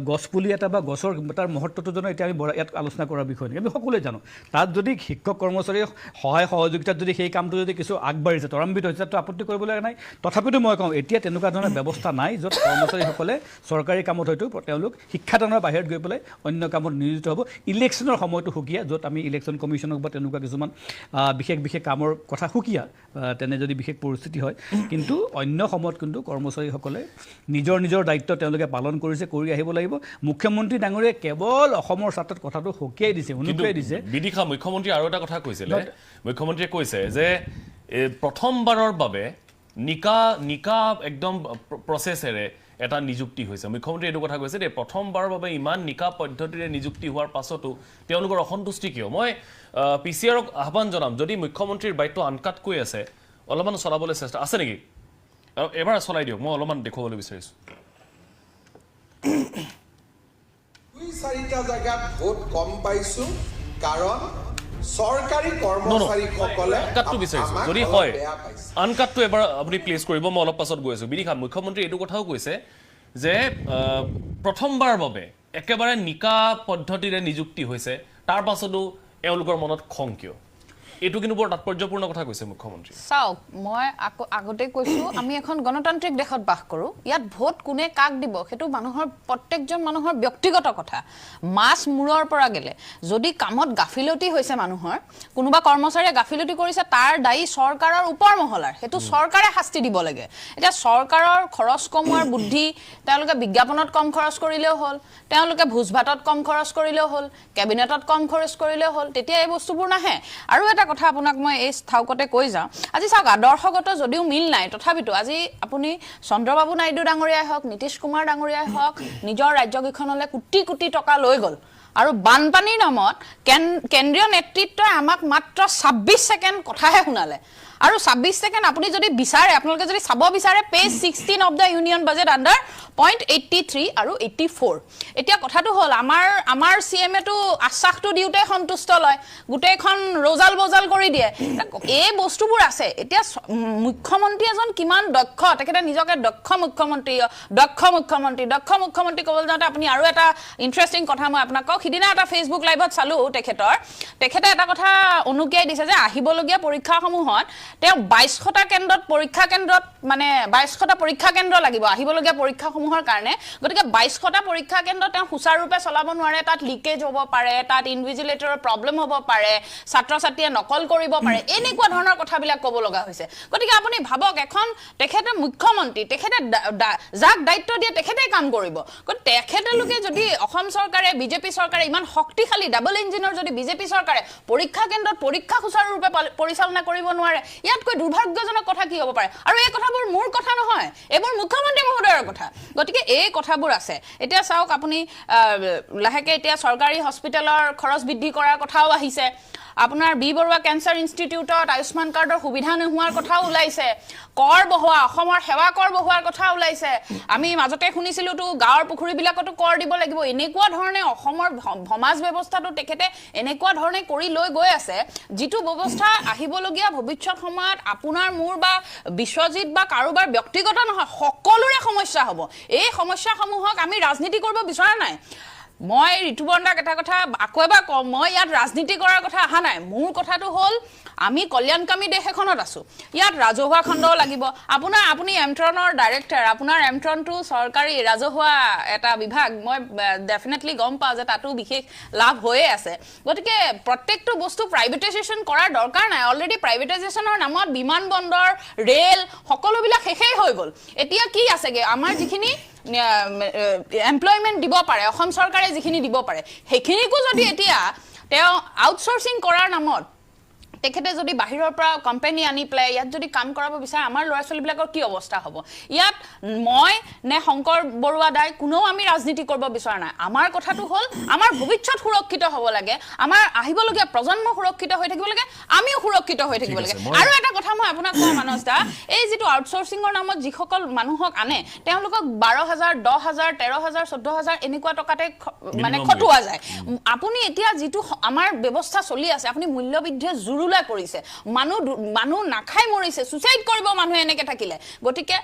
গছপুলি এটা বা গছৰ তাৰ মহত্বটো জানো এতিয়া আমি ইয়াত আলোচনা কৰাৰ বিষয় নেকি আমি সকলোৱে জানো তাত যদি শিক্ষক কৰ্মচাৰীৰ সহায় সহযোগিতাত যদি সেই কামটো যদি কিছু আগবাঢ়িছে ত্বৰান্বিত হৈছে তাতো আপত্তি কৰিবলগা নাই তথাপিতো মই কওঁ এতিয়া তেনেকুৱা ধৰণৰ ব্যৱস্থা নাই য'ত কৰ্মচাৰীসকলে চৰকাৰী কামত হয়তো তেওঁলোক শিক্ষাদানৰ বাহিৰত গৈ পেলাই অন্য কামত নিয়োজিত হ'ব ইলেকশ্যনৰ সময়টো সুকীয়া য'ত আমি ইলেকশ্যন কমিশ্যনক বা তেনেকুৱা কিছুমান বিশেষ কামৰ কথা সুকীয়া তেনে যদি বিশেষ পৰিস্থিতি হয় কিন্তু অন্য সময়ত কিন্তু কৰ্মচাৰীসকলে নিজৰ দায়িত্ব তেওঁলোকে পালন কৰিছে কৰি আহিব লাগিব মুখ্যমন্ত্ৰী ডাঙৰীয়াই কেৱল অসমৰ স্বাৰ্থত কথাটো সকীয়াই দিছে উনুকিয়াই দিছে বিদিশা মুখ্যমন্ত্ৰী আৰু এটা কথা কৈছিলে মুখ্যমন্ত্ৰীয়ে কৈছে যে প্ৰথমবাৰৰ বাবে নিকা একদম প্ৰচেছেৰে এটা নিযুক্তি হৈছে মুখ্যমন্ত্ৰী এইটো কথা কৈছে যে প্ৰথমবাৰৰ বাবে ইমান নিকা পদ্ধতিৰে নিযুক্তি হোৱাৰ পাছতো তেওঁলোকৰ অসন্তুষ্টি কিয় মই পিচিআৰক আহ্বান জনাম যদি মুখ্যমন্ত্ৰীৰ বাইটো আনকাটকৈ আছে অলপমান চলাবলৈ চেষ্টা আছে নেকি এবাৰ চলাই দিয়ক মই অলপমান দেখুৱাবলৈ বিচাৰিছোঁ 2-4টা জায়গাত ভোট কম পাইছো কাৰণ চৰকাৰী কৰ্মচাৰীসকলে আনকাটটো বিচাৰিছোঁ যদি হয় আনকাটটো এবাৰ আপুনি প্লেচ কৰিব মই অলপ পাছত গৈ আছোঁ বিদিশা মুখ্যমন্ত্ৰী এইটো কথাও কৈছে যে প্ৰথমবাৰ বাবে একেবাৰে নিকা পদ্ধতিৰে নিযুক্তি হৈছে তাৰ পাছতো এওঁলোকৰ মনত খং কিয় এইটো কিন্তু বৰ তাৎপৰ্যপূৰ্ণ কথা কৈছে মুখ্যমন্ত্ৰী চাওক মই আগতে কৈছো আমি এখন গণতান্ত্ৰিক দেশত বাস কৰো ইয়াত ভোট কোনে কাক দিব সেইটো মানুহৰ প্ৰত্যেকজন মানুহৰ ব্যক্তিগত কথা মাছ মূৰৰ পৰা গেলে যদি কামত গাফিলতি হৈছে মানুহৰ কোনোবা কৰ্মচাৰীয়ে গাফিলতি কৰিছে তাৰ দায়ী চৰকাৰৰ ওপৰ মহলাৰ সেইটো চৰকাৰে শাস্তি দিব লাগে এতিয়া চৰকাৰৰ খৰচ কমোৱাৰ বুদ্ধি তেওঁলোকে বিজ্ঞাপনত কম খৰচ কৰিলেও হ'ল তেওঁলোকে ভোজ ভাতত কম খৰচ কৰিলেও হ'ল কেবিনেটত কম খৰচ কৰিলেও হ'ল তেতিয়া এই বস্তুবোৰ নাহে আৰু এটা কথা আপোনাক মই এই স্থাউকতে কৈ যাওঁ আজি চাওক আদৰ্শগত যদিও মিল নাই তথাপিতো আজি আপুনি চন্দ্ৰবাবু নাইডু ডাঙৰীয়াই হওক নীতিশ কুমাৰ ডাঙৰীয়াই হওক নিজৰ ৰাজ্যকেইখনলৈ কোটি কোটি টকা লৈ গ'ল আৰু বানপানীৰ নামত কেন্দ্ৰীয় নেতৃত্বই আমাক মাত্ৰ 26 ছেকেণ্ড কথাহে শুনালে আৰু 26 ছেকেণ্ড আপুনি যদি বিচাৰে আপোনালোকে যদি চাব বিচাৰে page 16 of the union budget under point 83 আৰু 84 এতিয়া কথাটো হ'ল আমাৰ চিএমএটো আশ্বাসটো দিওঁতে সন্তুষ্ট লয় গোটেইখন ৰজাল বজাল কৰি দিয়ে এই বস্তুবোৰ আছে এতিয়া মুখ্যমন্ত্ৰী এজন কিমান দক্ষ তেখেতে নিজকে দক্ষ মুখ্যমন্ত্ৰী ক'বলৈ যাওঁতে আপুনি আৰু এটা ইণ্টাৰেষ্টিং কথা মই আপোনাক কওঁ সিদিনা এটা ফেচবুক লাইভত চালোঁ তেখেতে এটা কথা অনুকিয়াই দিছে যে আহিবলগীয়া পৰীক্ষাসমূহত তেওঁ 22টা কেন্দ্ৰত পৰীক্ষা কেন্দ্ৰত মানে 22টা পৰীক্ষা কেন্দ্ৰ লাগিব আহিবলগীয়া পৰীক্ষাসমূহৰ কাৰণে গতিকে 22টা পৰীক্ষা কেন্দ্ৰ তেওঁ সুচাৰুৰূপে চলাব নোৱাৰে তাত লিকেজ হ'ব পাৰে তাত ইনভিজিলেটৰৰ প্ৰব্লেম হ'ব পাৰে ছাত্ৰ ছাত্ৰীয়ে নকল কৰিব পাৰে এনেকুৱা ধৰণৰ কথাবিলাক ক'ব লগা হৈছে গতিকে আপুনি ভাবক এখন তেখেতে মুখ্যমন্ত্ৰী তেখেতে যাক দায়িত্ব দিয়ে তেখেতে কাম কৰিব গতিকে তেখেতলোকে যদি অসম চৰকাৰে বিজেপি চৰকাৰে ইমান শক্তিশালী ডাবল ইঞ্জিনৰ যদি বিজেপি চৰকাৰে পৰীক্ষা কেন্দ্ৰত পৰীক্ষা সুচাৰুৰূপে পৰিচালনা কৰিব নোৱাৰে ইয়াতকৈ দুৰ্ভাগ্যজনক কথা কি হ'ব পাৰে আৰু এই কথাবোৰ মোৰ কথা নহয় এইবোৰ মুখ্যমন্ত্ৰী মহোদয়ৰ কথা গতিকে এই কথাবোৰ আছে এতিয়া চাওক আপুনি লাহেকে এতিয়া চৰকাৰী হস্পিটেলৰ খৰচ বৃদ্ধি কৰাৰ কথাও আহিছে আপোনাৰ বি বৰুৱা কেঞ্চাৰ ইনষ্টিটিউটত আয়ুষ্মান কাৰ্ডৰ সুবিধা নোহোৱাৰ কথাও ওলাইছে কৰ বহোৱা অসমৰ সেৱা কৰ বহোৱাৰ কথা ওলাইছে আমি মাজতে শুনিছিলোঁ তো গাঁৱৰ পুখুৰীবিলাকতো কৰ দিব লাগিব এনেকুৱা ধৰণে অসমৰ সমাজ ব্যৱস্থাটো তেখেতে এনেকুৱা ধৰণে কৰি লৈ গৈ আছে যিটো ব্যৱস্থা আহিবলগীয়া ভৱিষ্যত সময়ত আপোনাৰ মোৰ বা বিশ্বজিৎ বা কাৰোবাৰ ব্যক্তিগত নহয় সকলোৰে সমস্যা হ'ব এই সমস্যাসমূহক আমি ৰাজনীতি কৰিব বিচৰা নাই মই ঋতুপৰ্ণাক এটা কথা আকৌ এবাৰ কওঁ মই ইয়াত ৰাজনীতি কৰাৰ কথা অহা নাই মোৰ কথাটো হ'ল আমি কল্যাণকামী দেশ এখনত আছোঁ ইয়াত ৰাজহুৱা খণ্ডও লাগিব আপুনি এমট্ৰনৰ ডাইৰেক্টৰ আপোনাৰ এমট্ৰনটো চৰকাৰী ৰাজহুৱা এটা বিভাগ মই ডেফিনেটলি গম পাওঁ যে তাতো বিশেষ লাভ হৈয়ে আছে গতিকে প্ৰত্যেকটো বস্তু প্ৰাইভেটাইজেশ্যন কৰাৰ দৰকাৰ নাই অলৰেডি প্ৰাইভেটাইজেশ্যনৰ নামত বিমান বন্দৰ ৰেল সকলোবিলাক শেষেই হৈ গ'ল এতিয়া কি আছেগৈ আমাৰ যিখিনি এমপ্লয়মেণ্ট দিব পাৰে অসম চৰকাৰে যিখিনি দিব পাৰে সেইখিনিকো যদি এতিয়া তেওঁ আউটচোৰ্চিং কৰাৰ নামত তেখেতে যদি বাহিৰৰ পৰা কোম্পানী আনি পেলাই ইয়াত যদি কাম কৰাব বিচাৰে আমাৰ ল'ৰা ছোৱালীবিলাকৰ কি অৱস্থা হ'ব ইয়াত মই নে শংকৰ বৰুৱা দাই কোনেও আমি ৰাজনীতি কৰিব বিচৰা নাই আমাৰ কথাটো হ'ল আমাৰ ভৱিষ্যত সুৰক্ষিত হ'ব লাগে আমাৰ আহিবলগীয়া প্ৰজন্ম সুৰক্ষিত হৈ থাকিব লাগে আমিও সুৰক্ষিত হৈ থাকিব লাগে আৰু এটা কথা মই আপোনাক কওঁ মানস দা এই যিটো আউটচোৰ্চিঙৰ নামত যিসকল মানুহক আনে তেওঁলোকক 12,000 10,000 13,000 14,000 এনেকুৱা টকাতে মানে খটুৱা যায় আপুনি এতিয়া যিটো আমাৰ ব্যৱস্থা চলি আছে আপুনি মূল্যবৃদ্ধিয়ে জুৰু কৰিছে মানুহ নাখাই মৰিছে সুইচাইড কৰিব মানুহে এনেকে থাকিলে গতিকে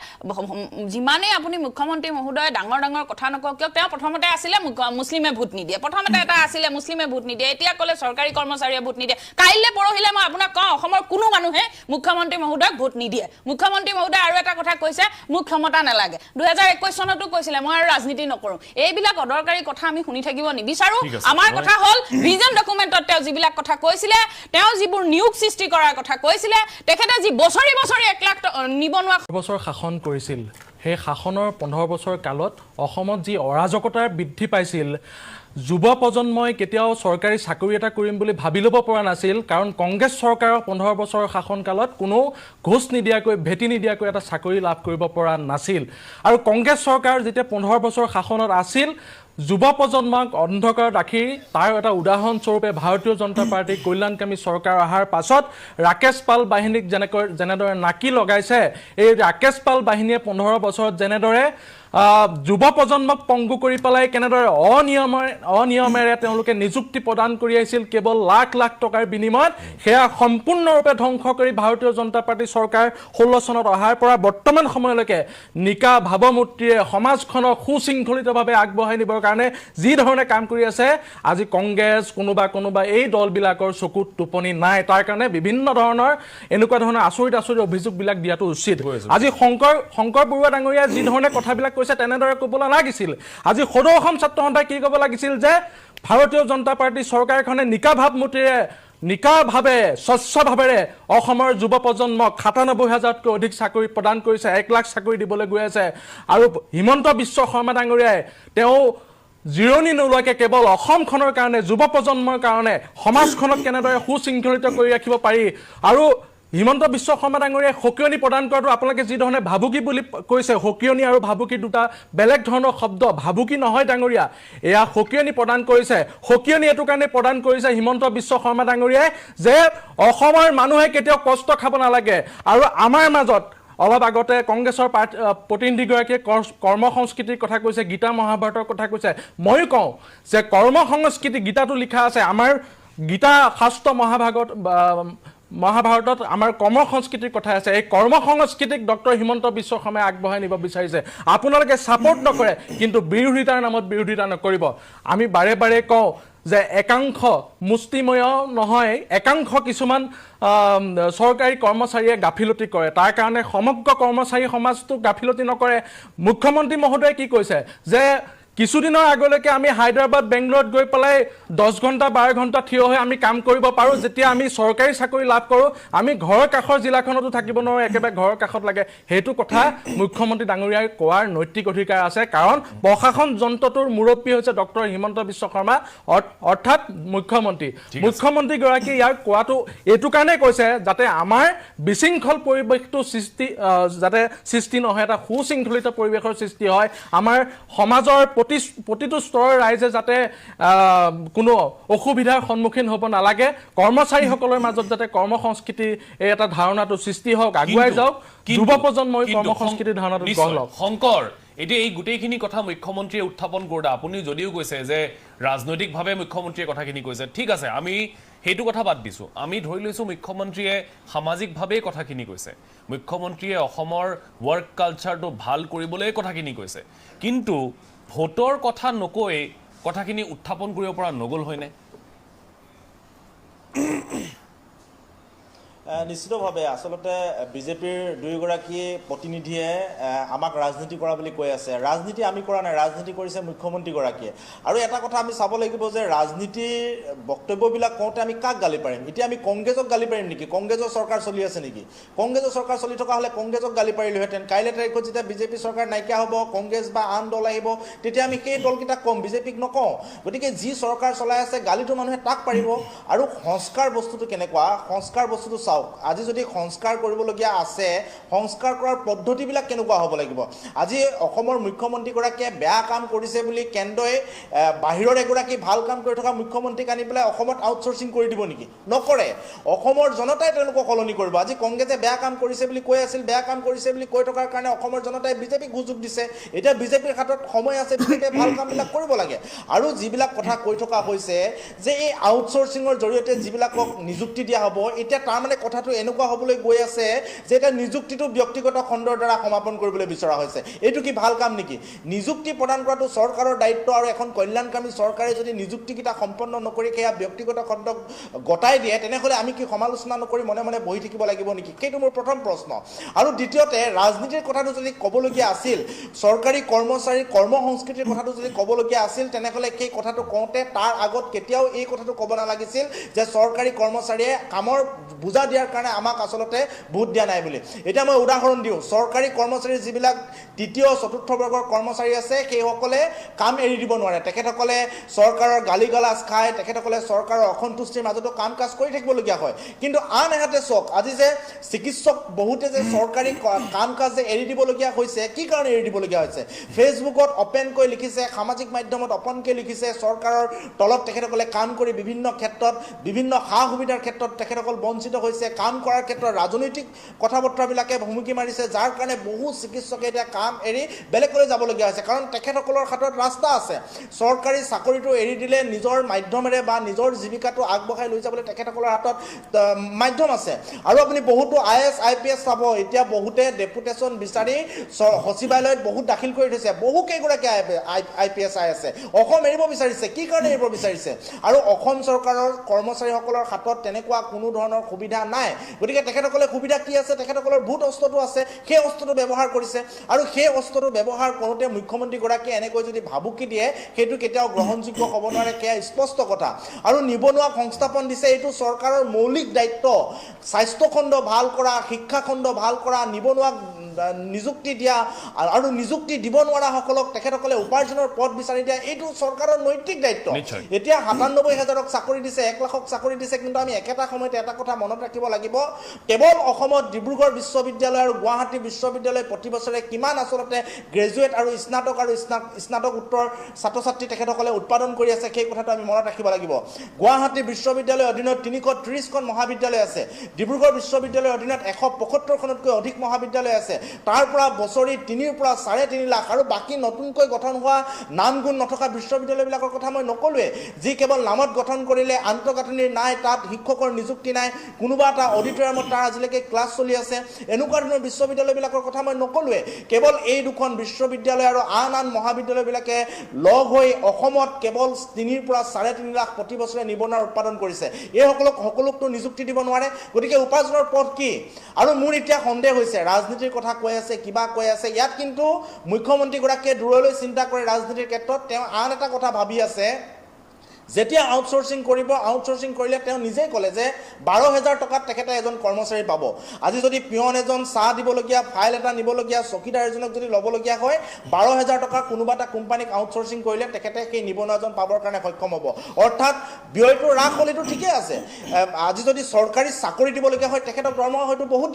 যিমানে আপুনি মুখ্যমন্ত্ৰী মহোদয় ডাঙৰ কথা নকওক কিয় তেওঁ প্ৰথমতে আছিলে মুছলিমে ভোট নিদিয়ে প্ৰথমতে এটা আছিলে মুছলিমে ভোট নিদিয়ে এতিয়া ক'লে চৰকাৰী কৰ্মচাৰীয়ে ভোট নিদিয়ে কাইলৈ পৰহিলে মই আপোনাক কওঁ অসমৰ কোনো মানুহে মুখ্যমন্ত্ৰী মহোদয়ক ভোট নিদিয়ে মুখ্যমন্ত্ৰী মহোদয় আৰু এটা কথা কৈছে মোক ক্ষমতা নালাগে 2021 চনতো কৈছিলে মই আৰু ৰাজনীতি নকৰোঁ এইবিলাক অদৰকাৰী কথা আমি শুনি থাকিব নিবিচাৰোঁ আমাৰ কথা হ'ল ভিজন ডকুমেণ্টত তেওঁ যিবিলাক কথা কৈছিলে তেওঁ যিবোৰ নিয়োগ সৃষ্টি কৰাৰ কথা কৈছিলে তেখেতে যি বছৰি 1 লাখ নিবনুৱা বছৰ শাসন কৰিছিল সেই শাসনৰ 15 বছৰ কালত অসমত যি অৰাজকতাৰ বৃদ্ধি পাইছিল যুৱ প্ৰজন্মই কেতিয়াও চৰকাৰী চাকৰি এটা কৰিম বুলি ভাবি ল'ব পৰা নাছিল কাৰণ কংগ্ৰেছ চৰকাৰৰ 15 বছৰৰ শাসনকালত কোনো ঘোষ নিদিয়াকৈ ভেটি নিদিয়াকৈ এটা চাকৰি লাভ কৰিব পৰা নাছিল আৰু কংগ্ৰেছ চৰকাৰ যেতিয়া 15 বছৰ শাসনত আছিল যুৱ প্ৰজন্মক অন্ধকাৰত ৰাখি তাৰ এটা উদাহৰণস্বৰূপে ভাৰতীয় জনতা পাৰ্টীৰ কল্যাণকামী চৰকাৰ অহাৰ পাছত ৰাকেশ পাল বাহিনীক যেনেদৰে নাকি লগাইছে এই ৰাকেশ পাল বাহিনীয়ে 15 বছৰত যেনেদৰে যুৱ প্ৰজন্মক পংগু কৰি পেলাই কেনেদৰে অনিয়মেৰে তেওঁলোকে নিযুক্তি প্ৰদান কৰি আহিছিল কেৱল লাখ লাখ টকাৰ বিনিময়ত, সেয়া সম্পূৰ্ণৰূপে ধ্বংস কৰি ভাৰতীয় জনতা পাৰ্টি চৰকাৰ 16 চনত অহাৰ পৰা বৰ্তমান সময়লৈকে নিকা ভাৱমূৰ্তিৰে সমাজখনক সুশৃংখলিতভাৱে আগবঢ়াই নিবৰ কাৰণে যি ধৰণে কাম কৰি আছে, আজি কংগ্ৰেছ কোনোবা এই দলবিলাকৰ চকুত টোপনি নাই। তাৰ কাৰণে বিভিন্ন ধৰণৰ এনেকুৱা ধৰণৰ আচৰিত অভিযোগবিলাক দিয়াটো উচিত। আজি শংকৰ বৰুৱা ডাঙৰীয়াই যি ধৰণে কথাবিলাক কৈছে তেনেদৰে ক'বলৈ লাগিছিল। আজি সদৌ অসম ছাত্ৰ সন্থাই কি ক'ব লাগিছিল যে ভাৰতীয় জনতা পাৰ্টি চৰকাৰখনে নিকা ভাৱমূৰ্তিৰে নিকাভাৱে স্বচ্ছভাৱেৰে অসমৰ যুৱ প্ৰজন্মক ৯৭,০০০তকৈ অধিক চাকৰি প্ৰদান কৰিছে, 1 লাখ চাকৰি দিবলৈ গৈ আছে। আৰু হিমন্ত বিশ্ব শৰ্মা ডাঙৰীয়াই তেওঁ জিৰণি নোলোৱাকৈ কেৱল অসমখনৰ কাৰণে, যুৱ প্ৰজন্মৰ কাৰণে সমাজখনক কেনেদৰে সুশৃংখলিত কৰি ৰাখিব পাৰি। আৰু হিমন্ত বিশ্ব শৰ্মা ডাঙৰীয়াই সকিয়নি প্ৰদান কৰাটো আপোনালোকে যি ধৰণে ভাবুকি বুলি কৈছে, সকিয়নি আৰু ভাবুকি দুটা বেলেগ ধৰণৰ শব্দ। ভাবুকি নহয় ডাঙৰীয়া, এয়া সকিয়নি প্ৰদান কৰিছে। সকিয়নি এইটো কাৰণে প্ৰদান কৰিছে হিমন্ত বিশ্ব শৰ্মা ডাঙৰীয়াই যে অসমৰ মানুহে কেতিয়াও কষ্ট খাব নালাগে। আৰু আমাৰ মাজত অলপ আগতে কংগ্ৰেছৰ প্ৰতিনিধিগৰাকীয়ে কৰ্ম সংস্কৃতিৰ কথা কৈছে, গীতা মহাভাৰতৰ কথা কৈছে। ময়ো কওঁ যে কৰ্ম সংস্কৃতি গীতাটো লিখা আছে, আমাৰ গীতা শাস্ত্ৰ মহাভাৰতত আমাৰ কৰ্ম সংস্কৃতিৰ কথা আছে। এই কৰ্ম সংস্কৃতিক ডক্টৰ হিমন্ত বিশ্ব শৰ্মাই আগবঢ়াই নিব বিচাৰিছে। আপোনালোকে ছাপোৰ্ট নকৰে, কিন্তু বিৰোধিতাৰ নামত বিৰোধিতা নকৰিব। আমি বাৰে বাৰে কওঁ যে একাংশ মুষ্টিময় নহয়, একাংশ কিছুমান চৰকাৰী কৰ্মচাৰীয়ে গাফিলতি কৰে, তাৰ কাৰণে সমগ্ৰ কৰ্মচাৰী সমাজটো গাফিলতি নকৰে। মুখ্যমন্ত্ৰী মহোদয়ে কি কৈছে যে কিছুদিনৰ আগলৈকে আমি হায়দৰাবাদ বেংগলোৰত গৈ পেলাই 10 ঘণ্টা 12 ঘণ্টা থিয় হৈ আমি কাম কৰিব পাৰোঁ। যেতিয়া আমি চৰকাৰী চাকৰি লাভ কৰোঁ, আমি ঘৰৰ কাষৰ জিলাখনতো থাকিব নোৱাৰোঁ, একেবাৰে ঘৰৰ কাষত লাগে। সেইটো কথা মুখ্যমন্ত্ৰী ডাঙৰীয়াই কোৱাৰ নৈতিক অধিকাৰ আছে, কাৰণ প্ৰশাসন যন্ত্ৰটোৰ মুৰব্বী হৈছে ডক্টৰ হিমন্ত বিশ্ব শৰ্মা, অৰ্থাৎ মুখ্যমন্ত্ৰীগৰাকীয়ে ইয়াৰ কোৱাটো এইটো কাৰণে কৈছে যাতে আমাৰ বিশৃংখল পৰিৱেশটো যাতে সৃষ্টি নহয়, এটা সুশৃংখলিত পৰিৱেশৰ সৃষ্টি হয়। আমাৰ সমাজৰ প্ৰতিটো স্তৰৰ ৰাইজে যাতে কোনো অসুবিধাৰ সন্মুখীন হ'ব নালাগে, কৰ্মচাৰীসকলৰ মাজত যাতে কৰ্ম সংস্কৃতি এই এটা ধাৰণাটো সৃষ্টি হওক, আগুৱাই যাওক, যুৱ প্ৰজন্মই কৰ্ম সংস্কৃতিৰ ধাৰণাটো গঢ় লওক। শংকৰ, এতিয়া এই গোটেইখিনি কথা মুখ্যমন্ত্ৰীয়ে উত্থাপন কৰোঁতে আপুনি যদিও কৈছে যে ৰাজনৈতিকভাৱে মুখ্যমন্ত্ৰীয়ে কথাখিনি কৈছে, ঠিক আছে, আমি সেইটো কথা বাদ দিছোঁ। আমি ধৰি লৈছোঁ মুখ্যমন্ত্ৰীয়ে সামাজিকভাৱেই কথাখিনি কৈছে, মুখ্যমন্ত্ৰীয়ে অসমৰ ৱৰ্ক কালচাৰটো ভাল কৰিবলৈ কথাখিনি কৈছে, কিন্তু ভোটৰ কথা নকৈ কথাখিনি উত্থাপন কৰিব পৰা নগ'ল হয়নে? নিশ্চিতভাৱে আচলতে বিজেপিৰ দুয়োগৰাকী প্ৰতিনিধিয়ে আমাক ৰাজনীতি কৰা বুলি কৈ আছে। ৰাজনীতি আমি কৰা নাই, ৰাজনীতি কৰিছে মুখ্যমন্ত্ৰীগৰাকীয়ে। আৰু এটা কথা আমি চাব লাগিব যে ৰাজনীতিৰ বক্তব্যবিলাক কওঁতে আমি কাক গালি পাৰিম? এতিয়া আমি কংগ্ৰেছক গালি পাৰিম নেকি? কংগ্ৰেছৰ চৰকাৰ চলি আছে নেকি? কংগ্ৰেছৰ চৰকাৰ চলি থকা হ'লে কংগ্ৰেছক গালি পাৰিলোহেঁতেন। কাইলৈ তাৰিখত যেতিয়া বিজেপি চৰকাৰ নাইকিয়া হ'ব, কংগ্ৰেছ বা আন দল আহিব, তেতিয়া আমি সেই দলকেইটাক ক'ম, বিজেপিক নকওঁ। গতিকে যি চৰকাৰ চলাই আছে গালিটো মানুহে তাক পাৰিব। আৰু সংস্কাৰ বস্তুটো কেনেকুৱা? সংস্কাৰ বস্তুটো চাওক, আজি যদি সংস্কাৰ কৰিবলগীয়া আছে, সংস্কাৰ কৰাৰ পদ্ধতিবিলাক কেনেকুৱা হ'ব লাগিব? আজি অসমৰ মুখ্যমন্ত্ৰীগৰাকীয়ে বেয়া কাম কৰিছে বুলি কেন্দ্ৰই বাহিৰৰ এগৰাকী ভাল কাম কৰি থকা মুখ্যমন্ত্ৰীক আনি পেলাই অসমত আউটচোৰ্চিং কৰি দিব নেকি? নকৰে। অসমৰ জনতাই তেওঁলোকক সলনি কৰিব। আজি কংগ্ৰেছে বেয়া কাম কৰিছে বুলি কৈ আছিল, বেয়া কাম কৰিছে বুলি কৈ থকাৰ কাৰণে অসমৰ জনতাই বিজেপিক সুযোগ দিছে। এতিয়া বিজেপিৰ হাতত সময় আছে, বিজেপিয়ে ভাল কামবিলাক কৰিব লাগে। আৰু যিবিলাক কথা কৈ থকা হৈছে যে এই আউটচোৰ্চিঙৰ জৰিয়তে যিবিলাকক নিযুক্তি দিয়া হ'ব, এতিয়া তাৰমানে কথাটো এনেকুৱা হ'বলৈ গৈ আছে যে এটা নিযুক্তিটো ব্যক্তিগত খণ্ডৰ দ্বাৰা সমাপন কৰিবলৈ বিচৰা হৈছে। এইটো কি ভাল কাম নেকি? নিযুক্তি প্ৰদান কৰাটো চৰকাৰৰ দায়িত্ব, আৰু এখন কল্যাণকামী চৰকাৰে যদি নিযুক্তিকেইটা সম্পন্ন নকৰি সেয়া ব্যক্তিগত খণ্ডক গতাই দিয়ে, তেনেহ'লে আমি কি সমালোচনা নকৰি মনে মনে বহি থাকিব লাগিব নেকি? সেইটো মোৰ প্ৰথম প্ৰশ্ন। আৰু দ্বিতীয়তে, ৰাজনীতিৰ কথাটো যদি ক'বলগীয়া আছিল, চৰকাৰী কৰ্মচাৰীৰ কৰ্ম সংস্কৃতিৰ কথাটো যদি ক'বলগীয়া আছিল, তেনেহ'লে সেই কথাটো কওঁতে তাৰ আগত কেতিয়াও এই কথাটো ক'ব নালাগিছিল যে চৰকাৰী কৰ্মচাৰীয়ে কামৰ বুজা দিয়াৰ কাৰণে আমাক আচলতে ভোট দিয়া নাই বুলি। এতিয়া মই উদাহৰণ দিওঁ, চৰকাৰী কৰ্মচাৰীৰ যিবিলাক তৃতীয় চতুৰ্থ বৰ্গৰ কৰ্মচাৰী আছে, সেইসকলে কাম এৰি দিব নোৱাৰে। তেখেতসকলে চৰকাৰৰ গালি গালাজ খায়, তেখেতসকলে চৰকাৰৰ অসন্তুষ্টিৰ মাজতো কাম কাজ কৰি থাকিবলগীয়া হয়। কিন্তু আন এহাতে চাওক, আজি যে চিকিৎসক বহুতে যে চৰকাৰী কাম কাজ যে এৰি দিবলগীয়া হৈছে, কি কাৰণে এৰি দিবলগীয়া হৈছে? ফেচবুকত অপেনকৈ লিখিছে, সামাজিক মাধ্যমত অপেনকৈ লিখিছে, চৰকাৰৰ তলত তেখেতসকলে কাম কৰি বিভিন্ন ক্ষেত্ৰত, বিভিন্ন সা সুবিধাৰ ক্ষেত্ৰত তেখেতসকল বঞ্চিত হৈছে, কাম কৰাৰ ক্ষেত্ৰত ৰাজনৈতিক কথা বতৰাবিলাকে ভুমুকি মাৰিছে, যাৰ কাৰণে বহু চিকিৎসকে এতিয়া কাম এৰি বেলেগলৈ যাবলগীয়া হৈছে। কাৰণ তেখেতসকলৰ হাতত ৰাস্তা আছে। চৰকাৰী চাকৰিটো এৰি দিলে নিজৰ মাধ্যমেৰে বা নিজৰ জীৱিকাটো আগবঢ়াই লৈ যাবলৈ তেখেতসকলৰ হাতত মাধ্যম আছে। আৰু আপুনি বহুতো IAS IPS চাব, এতিয়া বহুতে ডেপুটেশ্যন বিচাৰি সচিবালয়ত বহুত দাখিল কৰি থৈছে। বহুকেইগৰাকী IPS আছে, অসম এৰিব বিচাৰিছে। কি কাৰণে এৰিব বিচাৰিছে? আৰু অসম চৰকাৰৰ কৰ্মচাৰীসকলৰ হাতত তেনেকুৱা কোনো ধৰণৰ সুবিধা নাই। গতিকে তেখেতসকলে সুবিধা কি আছে? তেখেতসকলৰ ভোট অস্ত্ৰটো আছে, সেই অস্ত্ৰটো ব্যৱহাৰ কৰিছে। আৰু সেই অস্ত্ৰটো ব্যৱহাৰ কৰোঁতে মুখ্যমন্ত্ৰীগৰাকীয়ে এনেকৈ যদি ভাবুকি দিয়ে, সেইটো কেতিয়াও গ্ৰহণযোগ্য হ'ব নোৱাৰে, সেয়া স্পষ্ট কথা। আৰু নিবনুৱাক সংস্থাপন দিছে, এইটো চৰকাৰৰ মৌলিক দায়িত্ব। স্বাস্থ্যখণ্ড ভাল কৰা, শিক্ষাখণ্ড ভাল কৰা, নিবনুৱাক নিযুক্তি দিয়া আৰু নিযুক্তি দিব নোৱাৰাসকলক তেখেতসকলে উপাৰ্জনৰ পথ বিচাৰি দিয়া, এইটো চৰকাৰৰ নৈতিক দায়িত্ব। এতিয়া 97,000ক চাকৰি দিছে, 1 লাখক চাকৰি দিছে, কিন্তু আমি একেটা সময়তে এটা কথা মনত ৰাখিব লাগিব, কেৱল অসমত ডিব্ৰুগড় বিশ্ববিদ্যালয় আৰু গুৱাহাটী বিশ্ববিদ্যালয় প্ৰতি বছৰে কিমান আচলতে গ্ৰেজুৱেট আৰু স্নাতক আৰু স্নাতকোত্তৰ ছাত্ৰ ছাত্ৰী তেখেতসকলে উৎপাদন কৰি আছে, সেই কথাটো আমি মনত ৰাখিব লাগিব। গুৱাহাটী বিশ্ববিদ্যালয়ৰ অধীনত 330খন মহাবিদ্যালয় আছে, ডিব্ৰুগড় বিশ্ববিদ্যালয়ৰ অধীনত 175খনতকৈ অধিক মহাবিদ্যালয় আছে। তাৰ পৰা বছৰি 3 পৰা 3.5 লাখ আৰু বাকী নতুনকৈ গঠন হোৱা নাম গুণ নথকা বিশ্ববিদ্যালয়বিলাকৰ কথা মই নকলোৱে, যি কেৱল নামত গঠন কৰিলে, আন্তঃগাঁথনিৰ নাই, তাত শিক্ষকৰ নিযুক্তি নাই, কোনোবা এটা অডিটৰিয়ামত তাৰ আজিলৈকে ক্লাছ চলি আছে, এনেকুৱা ধৰণৰ বিশ্ববিদ্যালয়বিলাকৰ কথা মই নকলোৱে। কেৱল এই দুখন বিশ্ববিদ্যালয় আৰু আন আন মহাবিদ্যালয়বিলাকে লগ হৈ অসমত কেৱল 3 পৰা 3.5 লাখ প্ৰতি বছৰে নিবনুৱাৰ উৎপাদন কৰিছে। সকলোকতো নিযুক্তি দিব নোৱাৰে। গতিকে উপাৰ্জনৰ পথ কি? আৰু মোৰ এতিয়া সন্দেহ হৈছে, ৰাজনীতিৰ কথা কৈ আছে, কিবা কৈ আছে, ইয়াত কিন্তু মুখ্যমন্ত্ৰীগৰাকীয়ে দূৰলৈ চিন্তা কৰে ৰাজনীতিৰ ক্ষেত্ৰত। তেওঁ আন এটা কথা ভাবি আছে, যেতিয়া আউটচোৰ্চিং কৰিব, আউটচোৰ্চিং কৰিলে তেওঁ নিজেই ক'লে যে 12,000 টকাত তেখেতে এজন কৰ্মচাৰী পাব। আজি যদি পিয়ন এজন, চাহ দিবলগীয়া, ফাইল এটা নিবলগীয়া, চকীদাৰ এজনক যদি ল'বলগীয়া হয়, 12,000 টকা কোনোবা এটা কোম্পানীক আউটচোৰ্চিং কৰিলে তেখেতে সেই নিবনুৱাজন পাবৰ কাৰণে সক্ষম হ'ব। অৰ্থাৎ ব্যয়টো হ্ৰাস হ'লেতো ঠিকে আছে। আজি যদি চৰকাৰী চাকৰি দিবলগীয়া হয়, তেখেতক দৰমহা হয়তো বহুত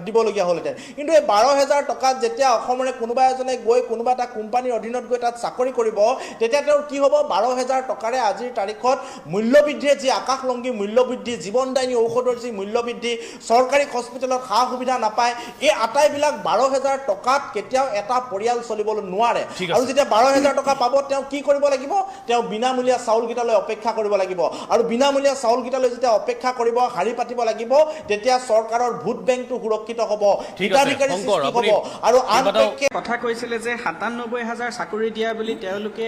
দিবলগীয়া হ'লহেঁতেন। কিন্তু এই 12,000 টকাত যেতিয়া অসমৰে কোনোবা এজনে গৈ কোনোবা এটা কোম্পানীৰ অধীনত গৈ তাত চাকৰি কৰিব, তেতিয়া তেওঁৰ কি হ'ব? 12,000 টকাৰে আজিৰ তাৰিখত মূল্যবৃদ্ধিয়ে যি আকাশলংঘী মূল্যবৃদ্ধি, জীৱনদায়িনী ঔষধৰ যি মূল্যবৃদ্ধি, চৰকাৰী হস্পিটেলত সা সুবিধা নাপায়, এই আটাইবিলাক 12,000 টকাত কেতিয়াও এটা পৰিয়াল চলিবলৈ নোৱাৰে। আৰু যেতিয়া 12,000 টকা পাব, তেওঁ কি কৰিব লাগিব? তেওঁ বিনামূলীয়া চাউলকেইটালৈ অপেক্ষা কৰিব লাগিব। আৰু বিনামূলীয়া চাউলকেইটালৈ যেতিয়া অপেক্ষা কৰিব, শাৰী পাতিব লাগিব, তেতিয়া চৰকাৰৰ ভোট বেংকটো সুৰক্ষিত হ'ব, হিতাধিকাৰী সৃষ্টি হ'ব। আৰু আন কথা কৈছিলে যে 97,000 চাকৰি দিয়া বুলি তেওঁলোকে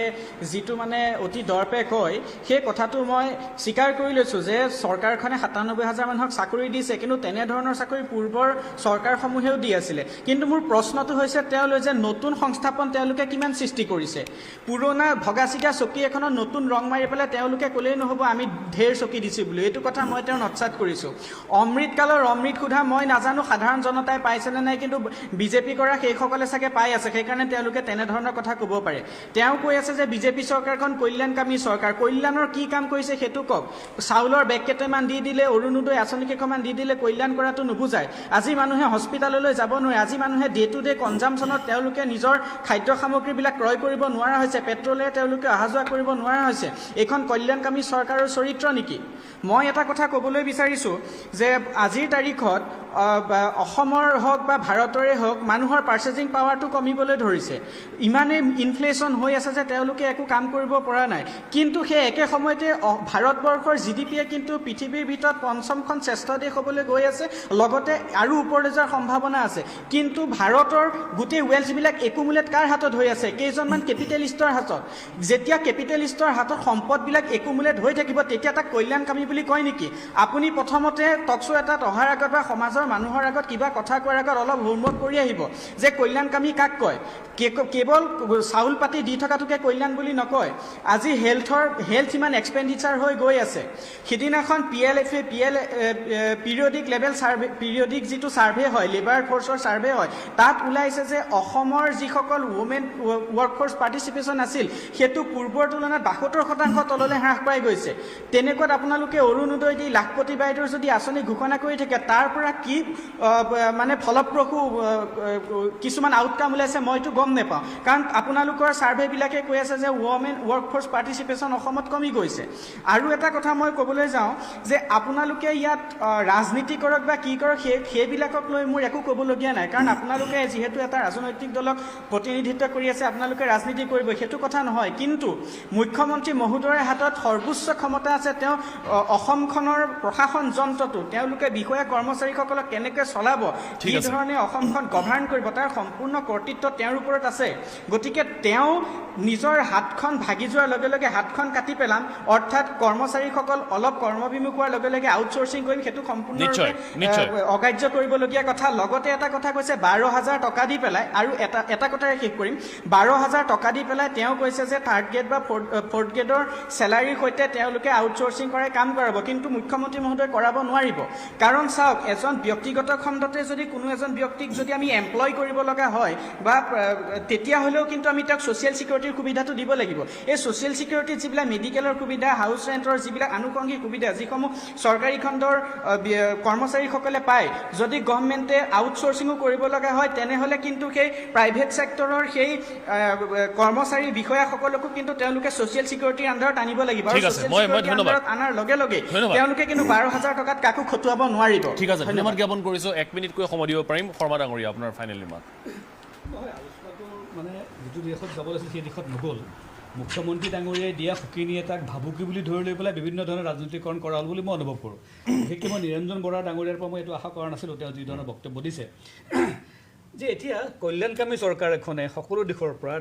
যিটো মানে অতি দৰ্পে কয়, সেই কথাটো মই স্বীকাৰ কৰি লৈছোঁ যে চৰকাৰখনে 97,000 মানুহক চাকৰি দিছে, কিন্তু তেনেধৰণৰ চাকৰি পূৰ্বৰ চৰকাৰসমূহেও দি আছিলে। কিন্তু মোৰ প্ৰশ্নটো হৈছে, তেওঁলোকে যে নতুন সংস্থাপন তেওঁলোকে কিমান সৃষ্টি কৰিছে? পুৰণা ভগাচিকা চকী এখনত নতুন ৰং মাৰি পেলাই তেওঁলোকে ক'লেই নহ'ব আমি ঢেৰ চকী দিছোঁ বুলি। এইটো কথা মই তেওঁ নৎসাত কৰিছোঁ। অমৃতকালৰ অমৃত সোধা মই নাজানো সাধাৰণ জনতাই পাইছেনে নাই, কিন্তু বিজেপি কৰা সেইসকলে চাগে পাই আছে, সেইকাৰণে তেওঁলোকে তেনেধৰণৰ কথা ক'ব পাৰে। তেওঁ কৈ আছে যে বিজেপি চৰকাৰখন কল্যাণকামী চৰকাৰ। কল্যাণৰ কি কাম কৰিছে সেইটো কওক। চাউলৰ বেগ কেইটামান দি দিলে, অৰুণোদয় আঁচনি কেইখনমান দি দিলে কল্যাণ কৰাটো নুবুজায়। আজি মানুহে হস্পিটেললৈ যাব নোৱাৰে, আজি মানুহে ডে টু ডে কনজামশ্যনত তেওঁলোকে নিজৰ খাদ্য সামগ্ৰীবিলাক ক্ৰয় কৰিব নোৱাৰা হৈছে, পেট্ৰলেৰে তেওঁলোকে অহা যোৱা কৰিব নোৱাৰা হৈছে। এইখন কল্যাণকামী চৰকাৰৰ চৰিত্ৰ নেকি? মই এটা কথা ক'বলৈ বিচাৰিছোঁ যে আজিৰ তাৰিখত অসমৰ হওক বা ভাৰতৰে হওক মানুহৰ পাৰ্চেজিং পাৱাৰটো কমিবলৈ ধৰিছে। ইমানেই ইনফ্লেশ্যন হৈ আছে যে তেওঁলোকে একো কাম কৰিব পৰা নাই। কিন্তু সেই একে সময়তে ভাৰতবৰ্ষৰ GDPয়ে কিন্তু পৃথিৱীৰ ভিতৰত 5খন শ্ৰেষ্ঠ দেশ হ'বলৈ গৈ আছে, লগতে আৰু ওপৰলৈ যোৱাৰ সম্ভাৱনা আছে। কিন্তু ভাৰতৰ গোটেই ৱেলথবিলাক একুমুলেট কাৰ হাতত হৈ আছে? কেইজনমান কেপিটেলিষ্টৰ হাতত। যেতিয়া কেপিটেলিষ্টৰ হাতত সম্পদবিলাক একুমুলেট হৈ থাকিব, তেতিয়া তাক কল্যাণকামী বুলি কয় নেকি? আপুনি প্ৰথমতে টকশ্ব' এটাত অহাৰ আগত বা সমাজৰ মানুহৰ আগত কিবা কথা কোৱাৰ আগত অলপ হোমৱৰ্ক কৰি আহিব যে কল্যাণকামী কাক কয়। কেৱল চাউল পাতি দি থকাটোকে কল্যাণ বুলি নকয়। আজি হেল্থ ইমান এক্সপেণ্ডিচাৰ হৈ গৈ আছে। সিদিনাখন PLFA periodic level survey, periodic যিটো ছাৰ্ভে হয়, লেবাৰ ফ'ৰ্চৰ ছাৰ্ভে হয়, তাত ওলাইছে যে অসমৰ যিসকল ৱমেন ৱৰ্কফ'ৰ্চ পাৰ্টিচিপেশ্যন আছিল, সেইটো পূৰ্বৰ তুলনাত 72% তললৈ হ্ৰাস পাই গৈছে। তেনেকুৱাত আপোনালোকে অৰুণোদয় দি লাখপতি বাইদেউৰ যদি আঁচনি ঘোষণা কৰি থাকে, তাৰ পৰা কি মানে ফলপ্ৰসূ কিছুমান আউটকাম ওলাইছে মইতো গম নাপাওঁ কাৰণ আপোনালোকৰ ছাৰ্ভেবিলাকে কৈ আছে যে ৱমেন ৱৰ্কফৰ্চ পাৰ্টিচিপেশ্যন অসমত কমি গৈছে আৰু এটা কথা মই ক'বলৈ যাওঁ যে আপোনালোকে ইয়াত ৰাজনীতি কৰক বা কি কৰক সেইবিলাকক লৈ মোৰ একো ক'বলগীয়া নাই কাৰণ আপোনালোকে যিহেতু এটা ৰাজনৈতিক দলক প্ৰতিনিধিত্ব কৰি আছে আপোনালোকে ৰাজনীতি কৰিব সেইটো কথা নহয় কিন্তু মুখ্যমন্ত্ৰী মহোদয়ৰ হাতত সৰ্বোচ্চ ক্ষমতা আছে তেওঁ অসমখনৰ প্ৰশাসন যন্ত্ৰটো তেওঁলোকে বিষয়া কৰ্মচাৰীসকলক কেনেকৈ চলাব কি ধৰণে অসমখন গভাৰ্ণ কৰিব তাৰ সম্পূৰ্ণ কৰ্তৃত্ব তেওঁৰ ওপৰত আছে গতিকে তেওঁ নিজৰ হাতখন ভাগি যোৱাৰ লগে লগে হাতখন কাটি পেলাম অৰ্থাৎ কৰ্মচাৰীসকল অলপ কৰ্মবিমুখ হোৱাৰ লগে লগে আউটচোৰ্চিং কৰিম সেইটো সম্পূৰ্ণৰূপে অগ্ৰাহ্য কৰিবলগীয়া কথা লগতে এটা কথা কৈছে 12,000 টকা দি পেলাই আৰু এটা কথাৰে শেষ কৰিম 12,000 টকা দি পেলাই তেওঁ কৈছে যে থাৰ্ড গ্ৰেড বা ফ'ৰ্থ গ্ৰেডৰ চেলাৰীৰ সৈতে তেওঁলোকে আউটচোৰ্চিং কৰাই কাম কৰাব কিন্তু মুখ্যমন্ত্ৰী মহোদয় কৰাব নোৱাৰিব কাৰণ চাওক এজন ব্যক্তিগত খণ্ডতে যদি কোনো এজন ব্যক্তিক যদি আমি এমপ্লয় কৰিব লগা হয় বা তেতিয়া হ'লেও কিন্তু আমি তেওঁক ছ'চিয়েল ছিকিউৰিটিৰ সুবিধাটো দিব লাগিব এই ছ'চিয়েল ছিকিউৰিটিত যিবিলাক মেডিকেলৰ সুবিধা হাউচ ৰেণ্টৰ যিবিলাক আনুষংগিক সুবিধা যিসমূহ চৰকাৰী খণ্ডৰ কৰ্মচাৰীসকলে পায় যদি গভৰ্ণমেণ্টে আউটচোৰ্চিঙো কৰিব লগা হয় তেনেহ'লে কিন্তু সেই প্ৰাইভেট ছেক্টৰৰ সেই কৰ্মচাৰী বিষয়াসকলকো কিন্তু তেওঁলোকে ছ'চিয়েল ছিকিউৰিটিৰ আণ্ডাৰত আনিব লাগিব আৰু ছ'চিয়েল ছিকিউৰিটিৰ আণ্ডাৰত আনাৰ লগে লগে তেওঁলোকে কিন্তু 12,000 টকাত কাকো খটুৱাব নোৱাৰিব ঠিক আছে ধন্যবাদ জ্ঞাপন কৰিছোঁ 1 মিনিটকৈ সময় দিব পাৰিম শৰ্মা ডাঙৰীয়া আপোনাৰ ফাইনেল ৰিমাৰ্ক আলোচনাটো মানে যিটো দিশত যাব লাগিছিল সেই দিশত নগ'ল মুখ্যমন্ত্ৰী ডাঙৰীয়াই দিয়া সুকিনি এটাক ভাবুকি বুলি ধৰি লৈ পেলাই বিভিন্ন ধৰণৰ ৰাজনীতিকৰণ কৰা হ'ল বুলি মই অনুভৱ কৰোঁ বিশেষকৈ মই নিৰঞ্জন বৰা ডাঙৰীয়াৰ পৰা মই এইটো আশা কৰা নাছিলোঁ তেওঁ যি ধৰণৰ বক্তব্য দিছে যে এতিয়া কল্যাণকামী চৰকাৰ এখনে সকলো দিশৰ পৰা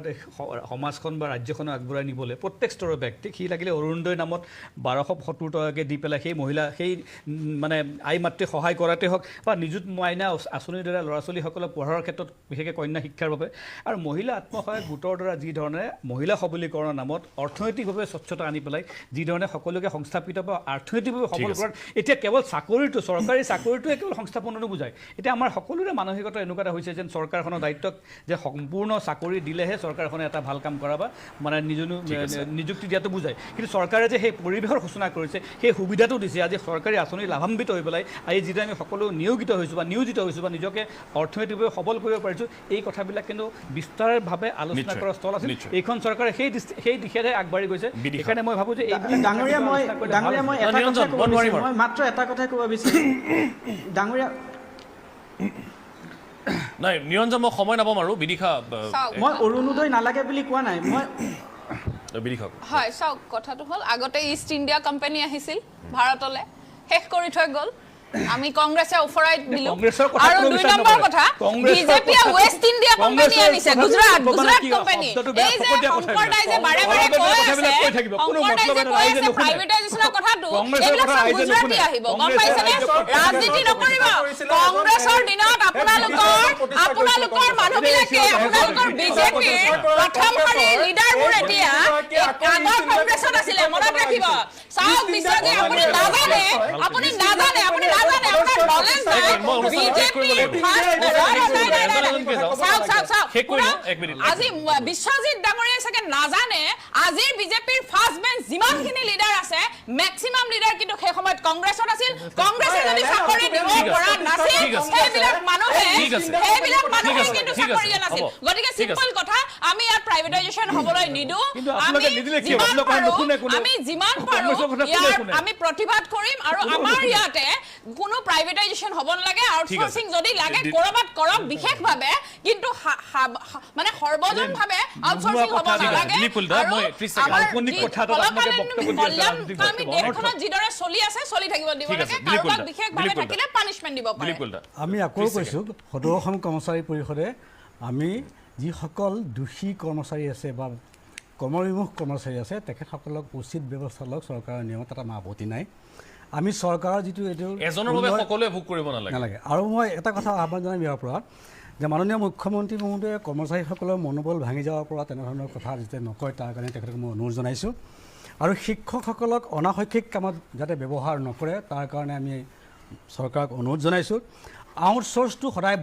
সমাজখন বা ৰাজ্যখনক আগবঢ়াই নিবলৈ প্ৰত্যেক স্তৰৰ ব্যক্তিক সি লাগিলে অৰুণোদয় নামত 1270 টকাকৈ দি পেলাই সেই মহিলা সেই মানে আই মাতৃক সহায় কৰাতে হওক বা নিযুত মাইনা আঁচনিৰ দ্বাৰা ল'ৰা ছোৱালীসকলক পঢ়াৰ ক্ষেত্ৰত বিশেষকৈ কন্যা শিক্ষাৰ বাবে আৰু মহিলা আত্মসহায়ক গোটৰ দ্বাৰা যি ধৰণে মহিলা সবলীকৰণৰ নামত অৰ্থনৈতিকভাৱে স্বচ্ছতা আনি পেলাই যি ধৰণে সকলোকে সংস্থাপিত বা অৰ্থনৈতিকভাৱে সবল কৰাত এতিয়া কেৱল চাকৰিটো চৰকাৰী চাকৰিটোৱে কেৱল সংস্থাপন নুবুজায় এতিয়া আমাৰ সকলোৰে মানসিকতা এনেকুৱা এটা হৈছে যেন চৰকাৰখনৰ দায়িত্বক যে সম্পূৰ্ণ চাকৰি দিলেহে চৰকাৰখনে এটা ভাল কাম কৰা বা মানে নিযুক্তি দিয়াটো বুজায় কিন্তু চৰকাৰে যে সেই পৰিৱেশৰ সূচনা কৰিছে সেই সুবিধাটো দিছে আজি চৰকাৰী আঁচনি লাভান্বিত হৈ পেলাই আজি যিটো আমি সকলো নিয়োজিত হৈছোঁ বা নিজকে অৰ্থনৈতিকভাৱে সবল কৰিব পাৰিছোঁ এই কথাবিলাক কিন্তু বিস্তাৰভাৱে আলোচনা কৰাৰ স্থল আছিল এইখন চৰকাৰে সেই দিশেৰে আগবাঢ়ি গৈছে সেইকাৰণে মই ভাবোঁ যে ডাঙৰীয়া মই মাত্ৰ এটা কথাই ক'ব বিচাৰিম ডাঙৰীয়া নাই নিৰঞ্জন মই সময় নাপাম আৰু বিদিশা মই অৰুণোদয় নালাগে বুলি কোৱা নাই মই বিদিশা হয় চাওক কথাটো হ'ল আগতে ইষ্ট ইণ্ডিয়া কোম্পানী আহিছিল ভাৰতলৈ শেষ কৰি থৈ গ'ল আমি কংগ্ৰেছে উফৰাই দিলোঁ আৰু 2 নম্বৰ কথা বিজেপিয়ে ৱেষ্ট ইণ্ডিয়া কোম্পানী আনিছে গুজৰাট কোম্পানী এই যে শংকৰদাই যে বাৰে বাৰে কৈ আছে প্ৰাইভেটাইজেশ্যনৰ কথাটো এইবিলাক সব গুজৰাটী আহিব গম পাইছেনে ৰাজনীতি নকৰিব কংগ্ৰেছৰ দিনত আপোনালোকৰ মানুহবিলাকে আপোনালোকৰ বিজেপিৰ প্ৰথম শাৰীৰ লিডাৰবোৰ এতিয়া আগৰ কংগ্ৰেছত আছিলে মনত ৰাখিব চাওক বিশ্বজি আপুনি নাজানে আপোনাৰ নলেজ নাই বিজেপি আজি বিশ্বজিৎ ডাঙৰীয়াই চাগে নাজানে আজিৰ বিজেপিৰ ফাৰ্ষ্ট বেঞ্চ যিমানখিনি লিডাৰ আছে মেক্সিমাম লিডাৰ কিন্তু সেই সময়ত কংগ্ৰেছত আছিল কংগ্ৰেছে যদি চাকৰি দিব পৰা নাছিল সেইবিলাক মানুহে কিন্তু চাকৰিয়ে নাছিল গতিকে চিম্পল কথা আমি ইয়াত প্ৰাইভেটাইজেশ্যন হ'বলৈ নিদিওঁ আমি যিমান পাৰোঁ আমি প্ৰতিবাদ কৰিম আৰু আমাৰ ইয়াতে কোনো প্ৰাইভেটাইজেশ্যন হ'ব নালাগে আউটসোৰ্সিং যদি লাগে কৰবাত কৰক বিশেষভাৱে কিন্তু মানে সৰ্বজনভাৱে আউটসোৰ্সিং হ'ব নালাগে আমি দেশখনত যিদৰে চলি আছে চলি থাকিব দিব লাগে কাৰোবাক বিশেষভাৱে থাকিলে পানিছমেণ্ট দিব পাৰে আমি আকৌ কৈছোঁ সদৌ অসম কৰ্মচাৰী পৰিষদে আমি যিসকল দোষী কৰ্মচাৰী আছে বা কৰ্মবিমুখ কৰ্মচাৰী আছে তেখেতসকলক উচিত ব্যৱস্থা লওক চৰকাৰৰ নিয়মত এটা আপত্তি নাই আমি চৰকাৰৰ যিটো এইটো এজনৰ বাবে সকলোৱে ভোগ কৰিব নালাগে আৰু মই এটা কথা আহ্বান জনাম ইয়াৰ পৰা যে মাননীয় মুখ্যমন্ত্ৰী মহোদয়ে কৰ্মচাৰীসকলৰ মনোবল ভাঙি যাবৰ পৰা তেনেধৰণৰ কথা যাতে নকয় তাৰ কাৰণে তেখেতক মই অনুৰোধ জনাইছোঁ আৰু শিক্ষকসকলক অনাশৈক্ষিক কামত যাতে ব্যৱহাৰ নকৰে তাৰ কাৰণে আমি চৰকাৰক অনুৰোধ জনাইছোঁ আউটচোৰ্চটো সদায়